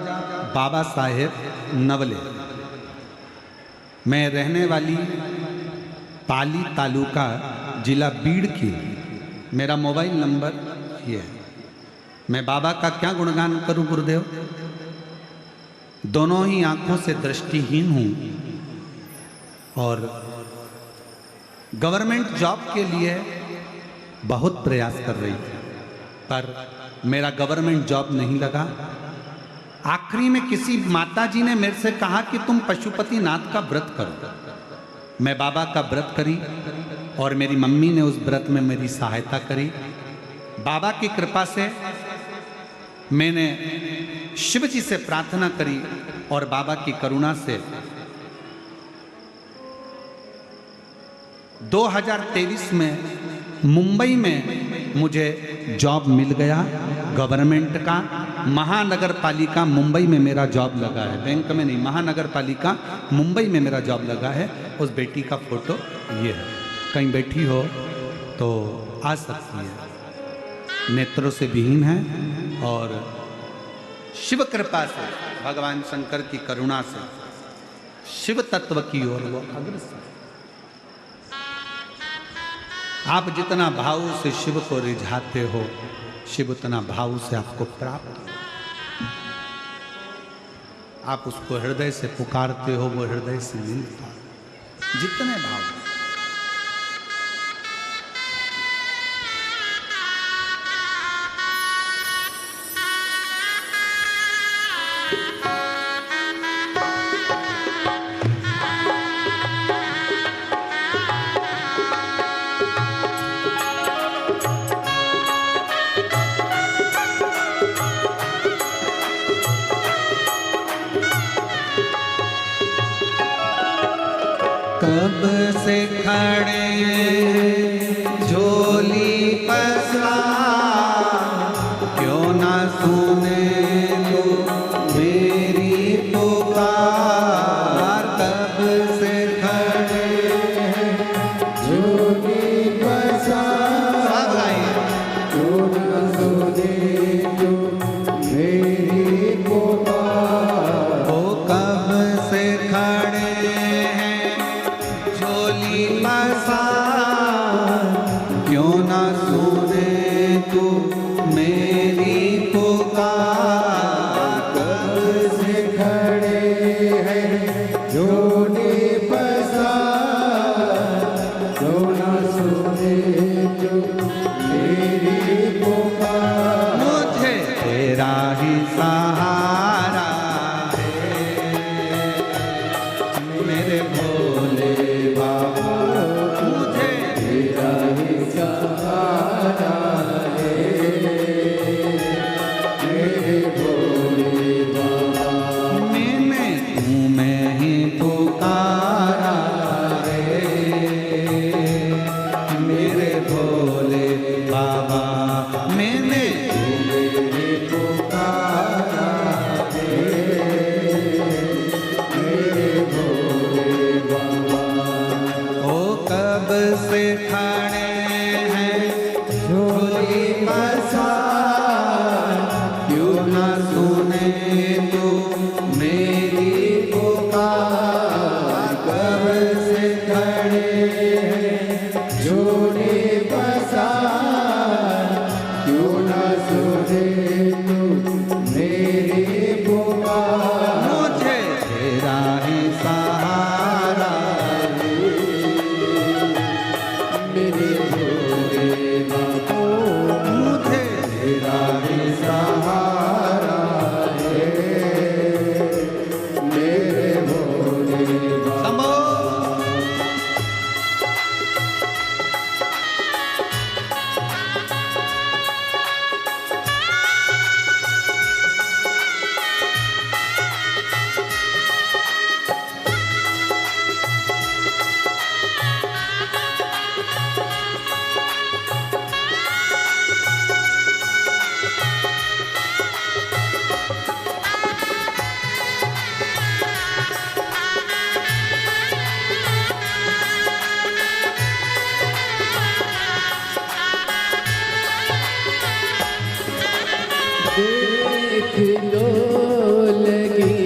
बाबा साहेब नवले। मैं रहने वाली पाली तालुका जिला बीड़ की। मेरा मोबाइल नंबर ये है। मैं बाबा का क्या गुणगान करूं गुरुदेव। दोनों ही आंखों से दृष्टिहीन हूं और गवर्नमेंट जॉब के लिए बहुत प्रयास कर रही थी, पर मेरा गवर्नमेंट जॉब नहीं लगा। आखिरी में किसी माताजी ने मेरे से कहा कि तुम पशुपति नाथ का व्रत करो। मैं बाबा का व्रत करी और मेरी मम्मी ने उस व्रत में मेरी सहायता करी। बाबा की कृपा से मैंने शिव जी से प्रार्थना करी और बाबा की करुणा से 2023 में मुंबई में मुझे जॉब मिल गया गवर्नमेंट का। महानगर पालिका मुंबई में मेरा जॉब लगा है, बैंक में नहीं, महानगर पालिका मुंबई में मेरा जॉब लगा है। उस बेटी का फोटो ये है। कहीं बैठी हो तो आ सकती है। नेत्रों से विहीन है और शिव कृपा से, भगवान शंकर की करुणा से शिव तत्व की ओर वो अग्रसर। आप जितना भाव से शिव को रिझाते हो, शिव उतना भाव से आपको प्राप्त हो। आप उसको हृदय से पुकारते हो, वो हृदय से मिलता है। जितने भाव कब से खड़े झोली पसार, क्यों ना सुने तू मेरी पुकार। कब से खड़े झोली पसार, क्यों ना सुने तू मेरी पुकार। ओ कब से खड़े झोली पसार, क्यों ना सुने तू मेरी पुकार। कब से खड़े हैं झोली पसार, क्यों ना सुने तू मेरी पुकार। मुझे तेरा ही सहारा है मेरे भोले बाबा, मुझे तेरा ही सहारा है मेरे भोले बाबा। मैंने तुम्हें ही पुकारा है मेरे भोले बाबा। मैंने मेरे पुकारा है मेरे भोले बाबा। ओ कब से खड़े हैं झोली पसार, क्यों ना सुने तू मेरी पुकार। कब से खड़े हैं झोली पसार, क्यों ना सुने तू मेरी पुकार। मुझे तेरा ही सहारा मेरे भोले बाबा, मुझे तेरा ही सहारा है मेरे भोले बाबा। संभो देख लो लगी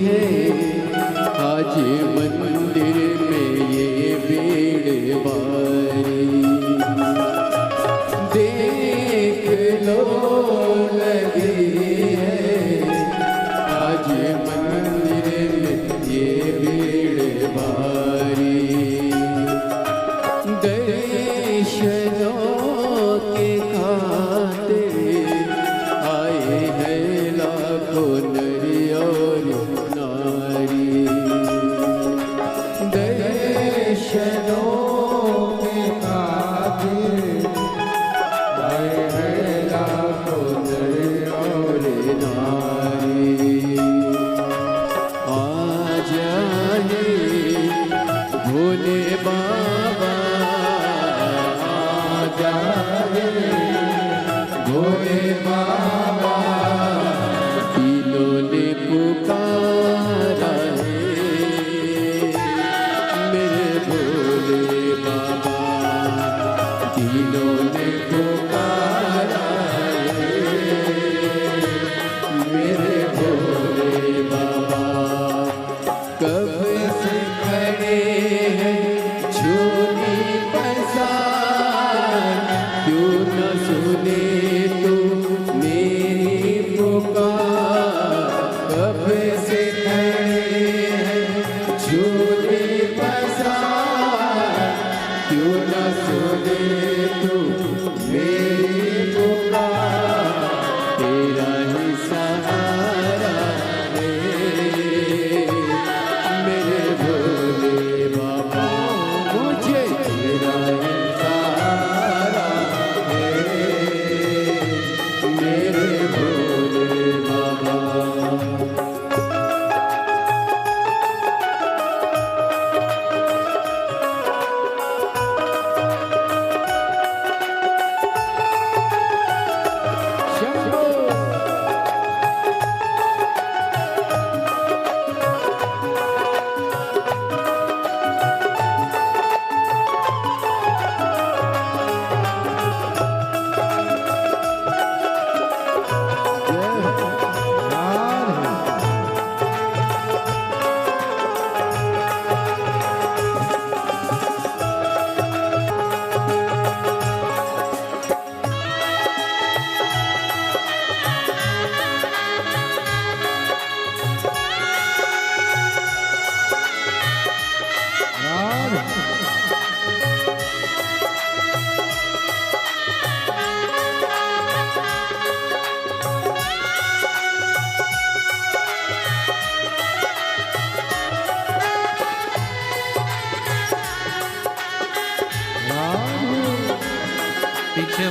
है आज मंदिर में ये भीड़ भारी। देख लो लगी है आज मंदिर में ये भीड़ भारी। दर्शनों के खातिर आए हैं लाखों नर और नारी। दर्शनों के खातिर आए हैं लाखों नर और नारी। आ जाए भोले बाबा, आ जाए भोले बाबा। तीनों ने पुकारा है मेरे भोले बाबा। तीनों ने पुकारा है मेरे भोले बाबा। कब से खड़े हैं झोली पसार, क्यों न सुने तू मेरी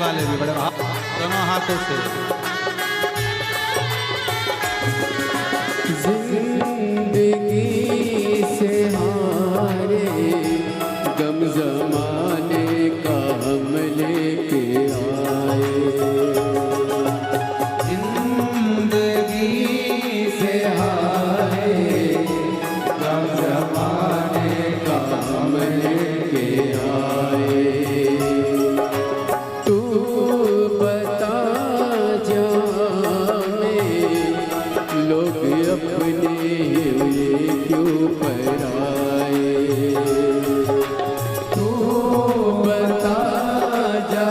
वाले भी बड़े भाव दोनों हाथों से। जिंदगी से हारे गम जमाने का हम लेके आए। जिंदगी से हारे गम जमाने का हम लेके आए। तू बता जा लोग अपने हुए क्यों पराए। तू बता जा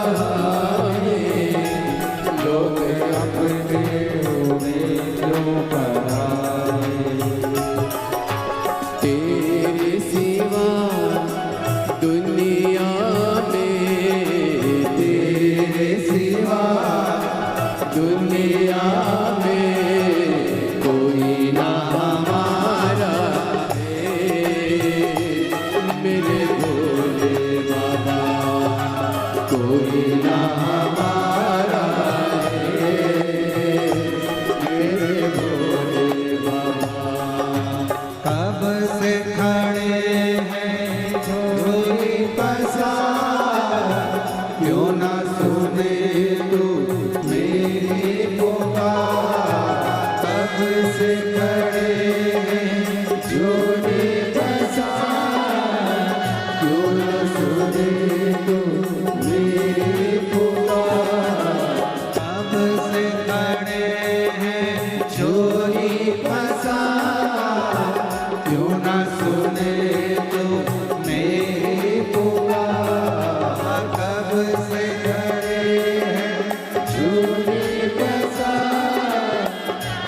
लोग अपने हुए क्यों पराए। तेरे सिवा दुनिया में, तेरे सिवा दुनिया में कोई ना हमारा है। मेरे भोले बाबा कोई ना हमारा है। मेरे भोले बाबा कब से खड़े हैं झोली पसार, क्यों ना सुने तू मेरी पुकार। कब से खड़े हैं झोली पसार, क्यों ना सुने तू मेरी पुकार। कब से खड़े हैं झोली पसार, क्यों ना सुने तू मेरी पुकार। कब से खड़े हैं झोली पसार,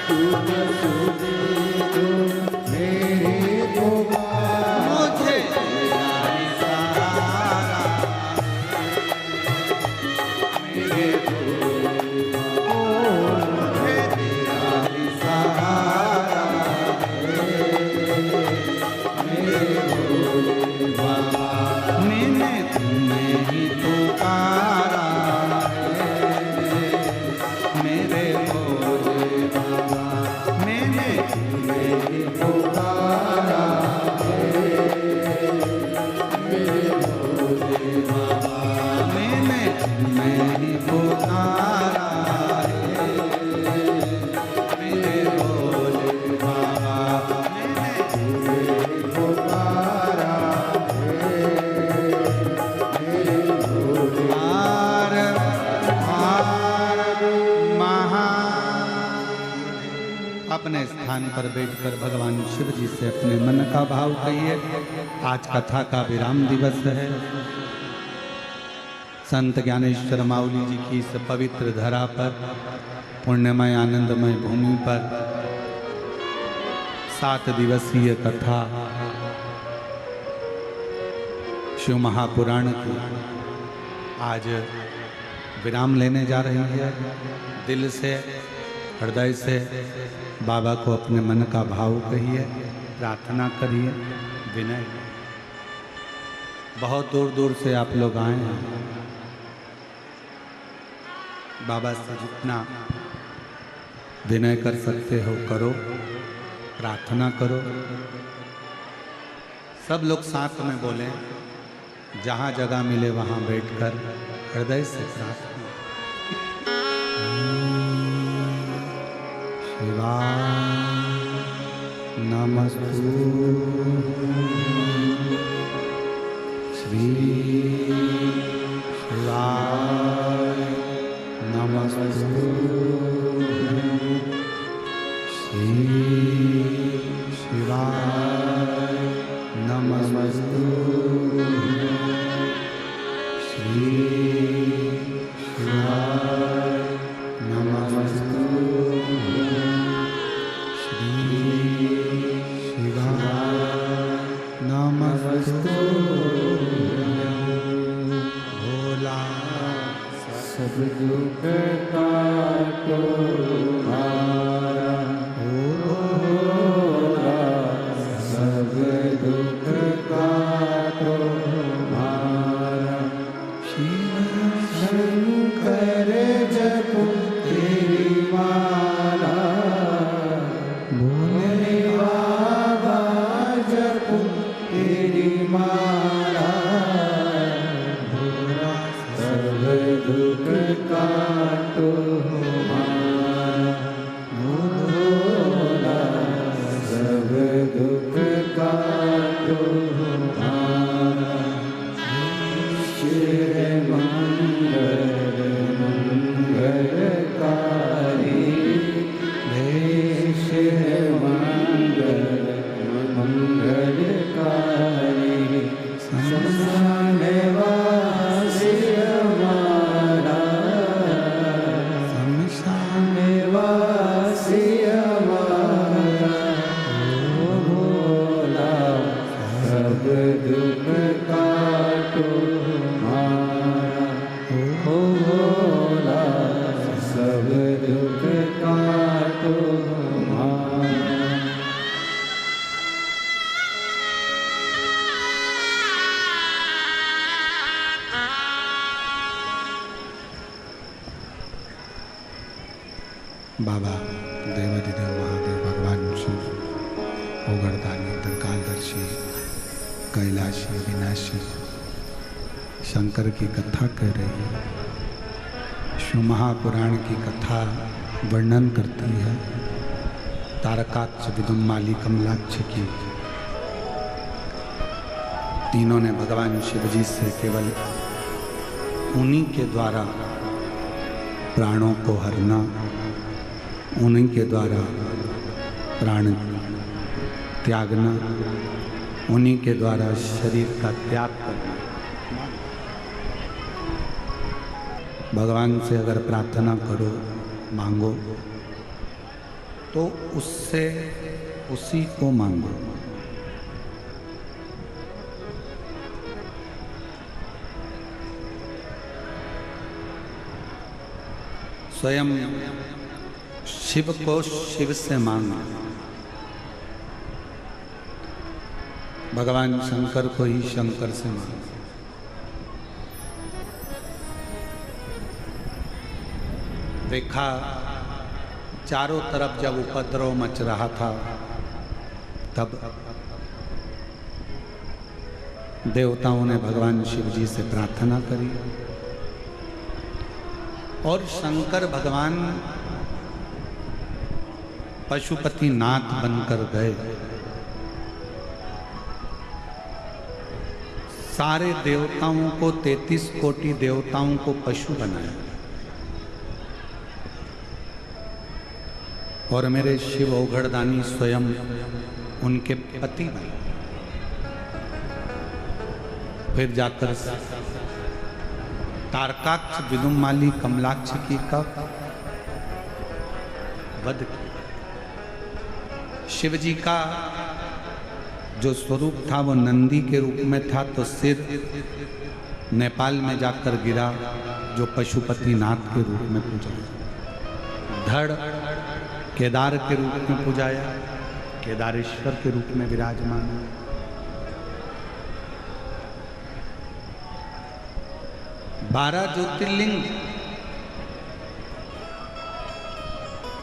क्यों ना सुने तू मेरी पुकार। मुझे तेरा ही सहारा, मेरे भोले मुझे तेरा ही सहारा मेरे भोले बाबा। मैंने तुम्हें ही पुकारा है मेरे भोले बाबा। मैंने तुम्हें ही पुकारा है मेरे भोले बाबा। मैंने तुम्हें ही पुकारा है मेरे भोले बाबा। मैंने तुम्हें ही पुकारा है मेरे भोले। हार हार अपने स्थान पर बैठकर भगवान शिव जी से अपने मन का भाव कहिए। आज कथा का विराम दिवस है। संत ज्ञानेश्वर माउली जी की इस पवित्र धरा पर, पुण्यमय आनंदमय भूमि पर 7 दिवसीय कथा शिव महापुराण की आज विराम लेने जा रही है। दिल से, हृदय से बाबा को अपने मन का भाव कहिए, प्रार्थना करिए, विनय। बहुत दूर दूर से आप लोग आए हैं। बाबा से जितना विनय कर सकते हो करो, प्रार्थना करो। सब लोग साथ में बोले, जहाँ जगह मिले वहाँ बैठकर हृदय से प्रार्थना। शिवाय नमस्तु श्री शिवाय नमस्तु श्री शिवाय नमस्तु श्री शिवाय नमस्तु श्री शिवाय नमस्तु। भोला सब दुख काटो हारा, भोला सब दुख काटो बाबा देवाधिदेव महादेव भगवान शिव ओगरदानी त्रिकालदर्शी कैलाशी विनाशी शंकर की कथा कह रही है। शिव महापुराण की कथा वर्णन करती है तारकाक्ष विदुम्माली कमलाक्ष की। तीनों ने भगवान शिव जी से केवल उन्हीं के द्वारा प्राणों को हरना, उन्हीं के द्वारा प्राण त्यागना, उन्हीं के द्वारा शरीर का त्याग करना। भगवान से अगर प्रार्थना करो, मांगो, तो उससे उसी को मांगो। स्वयं शिव को शिव से मांगो, भगवान शंकर को ही शंकर से मांगो। देखा चारों तरफ जब उपद्रव मच रहा था तब देवताओं ने भगवान शिव जी से प्रार्थना करी और शंकर भगवान पशुपति नाथ बनकर गए। सारे देवताओं को 33 कोटि देवताओं को पशु बनाया और मेरे शिव ओघड़दानी स्वयं उनके पति बने। फिर जाकर तारकाक्ष विदुम्माली कमलाक्ष की कब वध की। शिव जी का जो स्वरूप था वो नंदी के रूप में था, तो सिर नेपाल में जाकर गिरा जो पशुपति नाथ के रूप में पूजा, धड़ केदार के रूप में पूजाया, केदारेश्वर के रूप में विराजमान है। बारह ज्योतिर्लिंग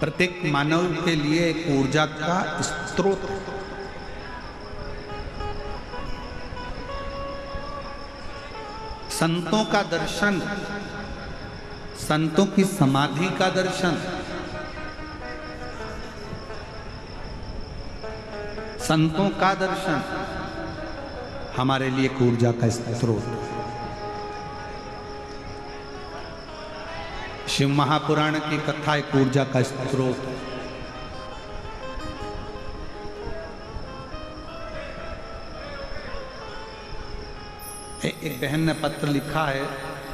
प्रत्येक मानव के लिए एक ऊर्जा का स्रोत है। संतों का दर्शन, संतों की समाधि का दर्शन, संतों का दर्शन हमारे लिए एक ऊर्जा का स्रोत है। शिव महापुराण की कथा एक ऊर्जा का स्रोत है। एक बहन ने पत्र लिखा है,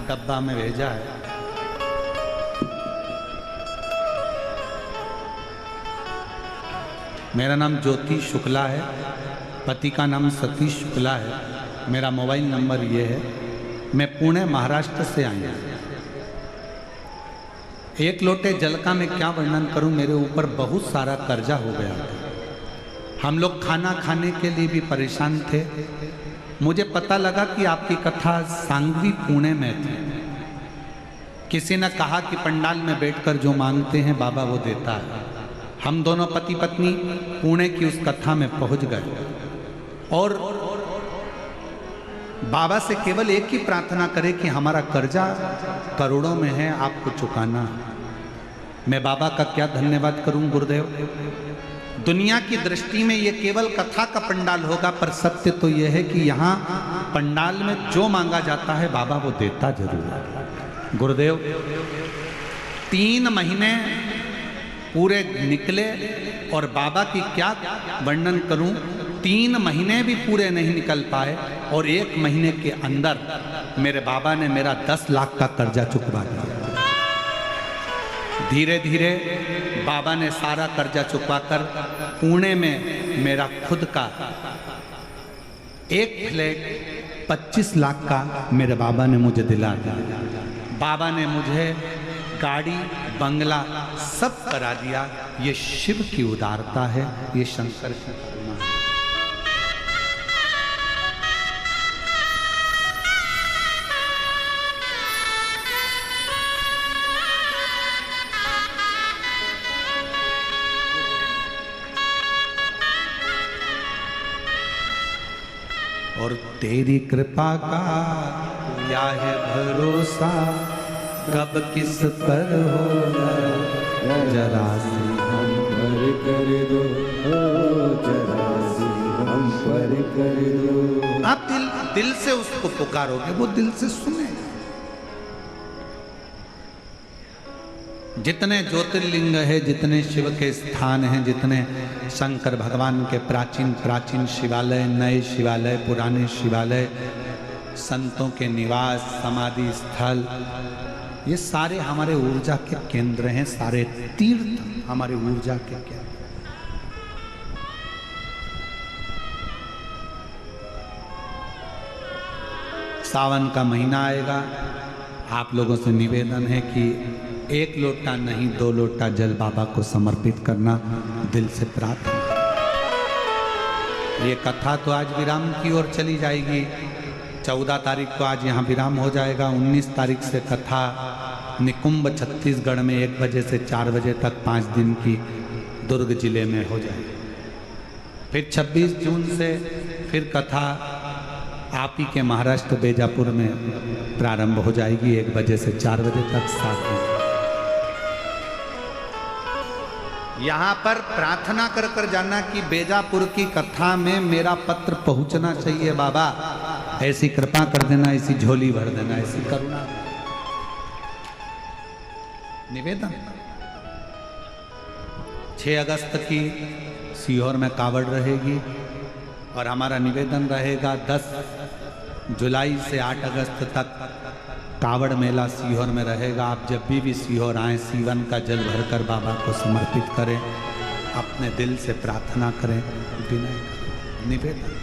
डब्बा में भेजा है। मेरा नाम ज्योति शुक्ला है, पति का नाम सतीश शुक्ला है, मेरा मोबाइल नंबर ये है, मैं पुणे महाराष्ट्र से आई हूँ। एक लोटे जल का मैं क्या वर्णन करूं, मेरे ऊपर बहुत सारा कर्जा हो गया था। हम लोग खाना खाने के लिए भी परेशान थे। मुझे पता लगा कि आपकी कथा सांगवी पुणे में थी। किसी ने कहा कि पंडाल में बैठकर जो मांगते हैं बाबा वो देता है। हम दोनों पति पत्नी पुणे की उस कथा में पहुंच गए और बाबा से केवल एक ही प्रार्थना करें कि हमारा कर्जा करोड़ों में है, आपको चुकाना है। मैं बाबा का क्या धन्यवाद करूं गुरुदेव। दुनिया की दृष्टि में ये केवल कथा का पंडाल होगा, पर सत्य तो यह है कि यहाँ पंडाल में जो मांगा जाता है बाबा वो देता जरूर है। गुरुदेव 3 महीने पूरे निकले और बाबा की क्या वर्णन करूं, 3 महीने भी पूरे नहीं निकल पाए और 1 महीने के अंदर मेरे बाबा ने मेरा 10 लाख का कर्जा चुकवा दिया। धीरे धीरे बाबा ने सारा कर्जा चुकवाकर पुणे में मेरा खुद का एक फ्लैट 25 लाख का मेरे बाबा ने मुझे दिला दिया। बाबा ने मुझे गाड़ी बंगला सब करा दिया। ये शिव की उदारता है, ये शंकर की करुणा है। और तेरी कृपा का क्या है भरोसा, कब किस पर होगा जरा सी हम पर कर दो, जरा सी हम पर कर दो। आप दिल से उसको पुकारोगे, वो दिल से सुने। जितने ज्योतिर्लिंग है, जितने शिव के स्थान हैं, जितने शंकर भगवान के प्राचीन प्राचीन शिवालय, नए शिवालय, पुराने शिवालय, संतों के निवास, समाधि स्थल, ये सारे हमारे ऊर्जा के केंद्र हैं। सारे तीर्थ हमारे ऊर्जा के केंद्र। सावन का महीना आएगा, आप लोगों से निवेदन है कि 1 लोटा नहीं 2 लोटा जल बाबा को समर्पित करना, दिल से प्रार्थना। ये कथा तो आज विराम की ओर चली जाएगी। 14 तारीख को आज यहाँ विराम हो जाएगा। 19 तारीख से कथा निकुंभ छत्तीसगढ़ में 1 बजे से 4 बजे तक 5 दिन की दुर्ग जिले में हो जाएगी। फिर 26 जून से फिर कथा आप ही के महाराष्ट्र बेजापुर में प्रारंभ हो जाएगी 1 बजे से 4 बजे तक 7 दिन। यहाँ पर प्रार्थना कर कर जाना कि बेजापुर की कथा में मेरा पत्र पहुंचना चाहिए बाबा, ऐसी कृपा कर देना, ऐसी झोली भर देना, ऐसी करुणा। निवेदन 6 अगस्त की सीहोर में कावड़ रहेगी और हमारा निवेदन रहेगा 10 जुलाई से 8 अगस्त तक कावड़ मेला सीहोर में रहेगा। आप जब भी सीहोर आए, सीवन का जल भरकर बाबा को समर्पित करें, अपने दिल से प्रार्थना करें, विनय निवेदन।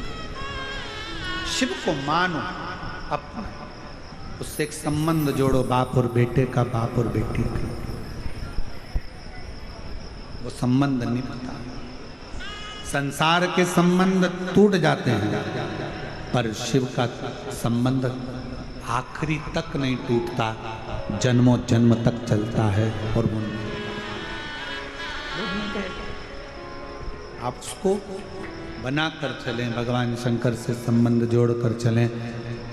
शिव को मानो, अपना उससे एक संबंध जोड़ो, बाप और बेटे का, बाप और बेटी का। वो संबंध निभता। संसार के संबंध टूट जाते हैं, पर शिव का संबंध आखिरी तक नहीं टूटता, जन्मों जन्म तक चलता है। और वो आप उसको बनाकर चलें, भगवान शंकर से संबंध जोड़कर चलें,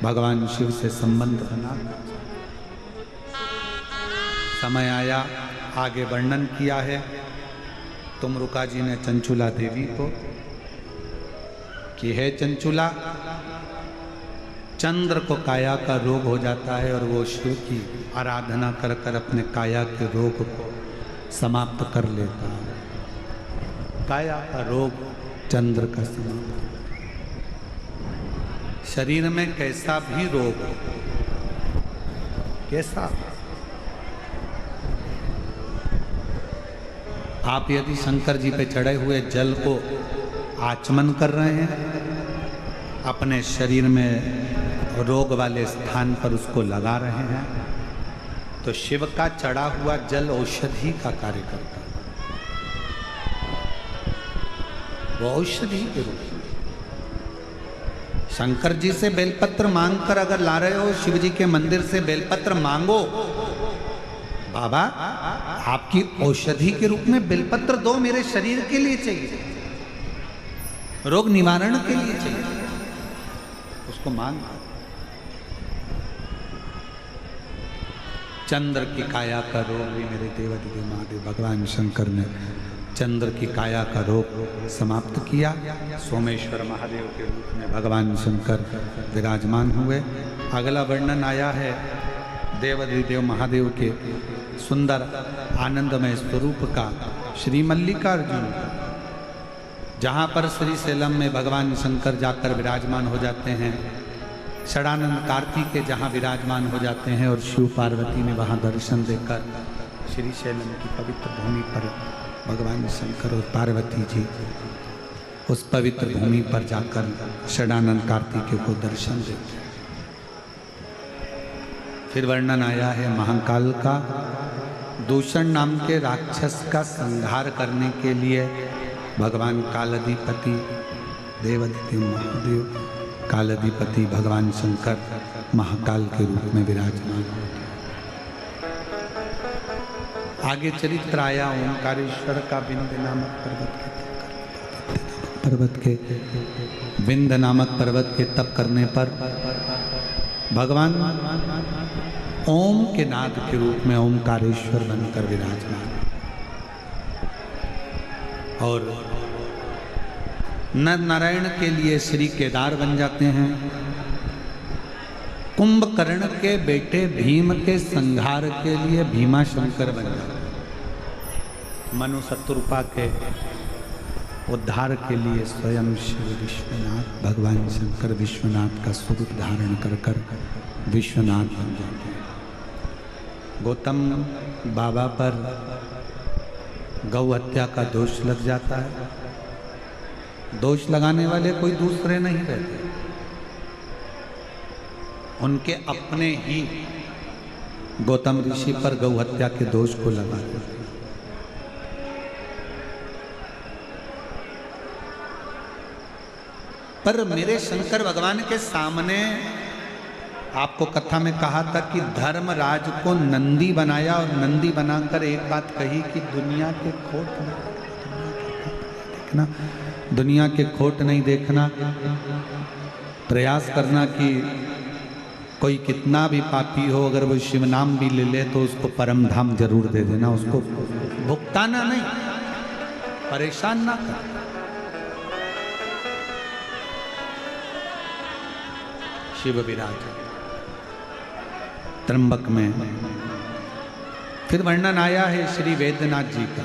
भगवान शिव से संबंध बना। समय आया, आगे वर्णन किया है तुमरुका जी ने चंचुला देवी को कि है चंचुला, चंद्र को काया का रोग हो जाता है और वो शिव की आराधना कर कर अपने काया के रोग को समाप्त कर लेता है। काया का रोग चंद्र का समाप्त। शरीर में कैसा भी रोग हो, कैसा, आप यदि शंकर जी पे चढ़े हुए जल को आचमन कर रहे हैं, अपने शरीर में रोग वाले स्थान पर उसको लगा रहे हैं, तो शिव का चढ़ा हुआ जल औषधि का कार्य करता है। वो औषधि के रूप में शंकर जी से बेलपत्र मांगकर अगर ला रहे हो, शिव जी के मंदिर से बेलपत्र मांगो, बाबा आपकी औषधि के रूप में बेलपत्र दो, मेरे शरीर के लिए चाहिए, रोग निवारण के लिए चाहिए, उसको मांग। चंद्र की काया का रोग भी मेरे देवाधिदेव महादेव भगवान शंकर ने चंद्र की काया का रोग समाप्त किया। सोमेश्वर महादेव के रूप में भगवान शंकर विराजमान हुए। अगला वर्णन आया है देवाधिदेव महादेव के सुंदर आनंदमय स्वरूप का, श्री मल्लिकार्जुन, जहाँ पर श्री सेलम में भगवान शंकर जाकर विराजमान हो जाते हैं, षडानंद कार्तिकेय जहाँ विराजमान हो जाते हैं और शिव पार्वती ने वहाँ दर्शन देकर श्री शैलम की पवित्र भूमि पर भगवान शंकर और पार्वती जी उस पवित्र भूमि पर जाकर षडानंद कार्तिकेय को दर्शन देते हैं। फिर वर्णन आया है महाकाल का। दूषण नाम के राक्षस का संहार करने के लिए भगवान कालाधिपति देवाधिदेव महादेव, कालाधिपति भगवान शंकर महाकाल के रूप में विराजमान हो। आगे चरित्र आया ओंकारेश्वर का, बिंद नामक पर्वत के पर्वत के, विंध्य नामक पर्वत के तप करने पर भगवान ओम के नाद के रूप में ओमकारेश्वर बनकर विराजमान और नर नारायण के लिए श्री केदार बन जाते हैं। कुंभकर्ण के बेटे भीम के संहार के लिए भीमा शंकर बन जाते हैं। मनु शत्रुपा के उद्धार के लिए स्वयं शिव विश्वनाथ भगवान शंकर विश्वनाथ का स्वरूप धारण कर कर विश्वनाथ बन जाते हैं। गौतम बाबा पर गौ हत्या का दोष लग जाता है। दोष लगाने वाले कोई दूसरे नहीं रहते, उनके अपने ही गौतम ऋषि पर गौ हत्या के दोष को लगा देते। पर मेरे शंकर भगवान के सामने आपको कथा में कहा था कि धर्मराज को नंदी बनाया और नंदी बनाकर एक बात कही कि दुनिया के खोट देखना, दुनिया के खोट नहीं देखना, प्रयास करना कि कोई कितना भी पापी हो अगर वो शिव नाम भी ले ले तो उसको परम धाम जरूर दे देना, उसको भुगताना नहीं, परेशान ना कर। शिव विराज त्र्यंबक में फिर वर्णन आया है श्री वैद्यनाथ जी का।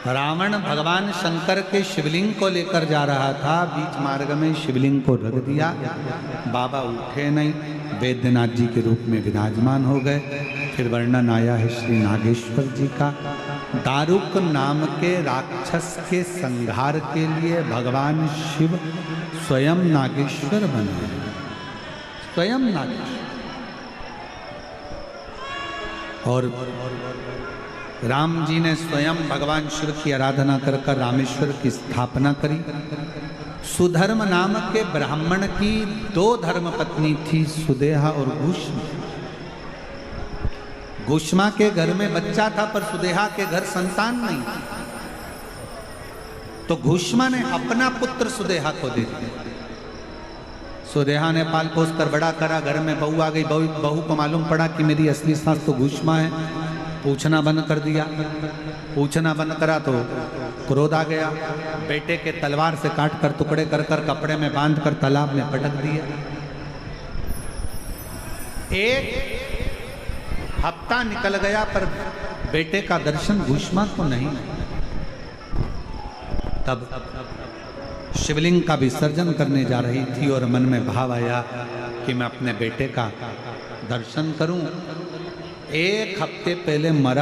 रावण भगवान शंकर के शिवलिंग को लेकर जा रहा था, बीच मार्ग में शिवलिंग को रख दिया, बाबा उठे नहीं, वैद्यनाथ जी के रूप में विराजमान हो गए। फिर वर्णन आया है श्री नागेश्वर जी का। दारुक नाम के राक्षस के संहार के लिए भगवान शिव स्वयं नागेश्वर बने, स्वयं नागेश्वर। और राम जी ने स्वयं भगवान शिव की आराधना कर कर रामेश्वर की स्थापना करी। सुधर्म नाम के ब्राह्मण की 2 धर्म पत्नी थी, सुदेहा और घुष्मा। घुष्मा के घर में बच्चा था पर सुदेहा के घर संतान नहीं थी, तो घुष्मा ने अपना पुत्र सुदेहा को दे दिया। सुदेहा ने पाल पोस कर बड़ा करा, घर में बहू आ गई, बहू को मालूम पड़ा कि मेरी असली सास तो घुष्मा है, पूछना बंद कर दिया। पूछना बंद करा तो क्रोध आ गया, बेटे के तलवार से काट कर टुकड़े कर कर कपड़े में बांध कर तालाब में पटक दिया। एक हफ्ता निकल गया पर बेटे का दर्शन घुष्मा को नहीं। तब शिवलिंग का विसर्जन करने जा रही थी और मन में भाव आया कि मैं अपने बेटे का दर्शन करूं। 1 हफ्ते पहले मरा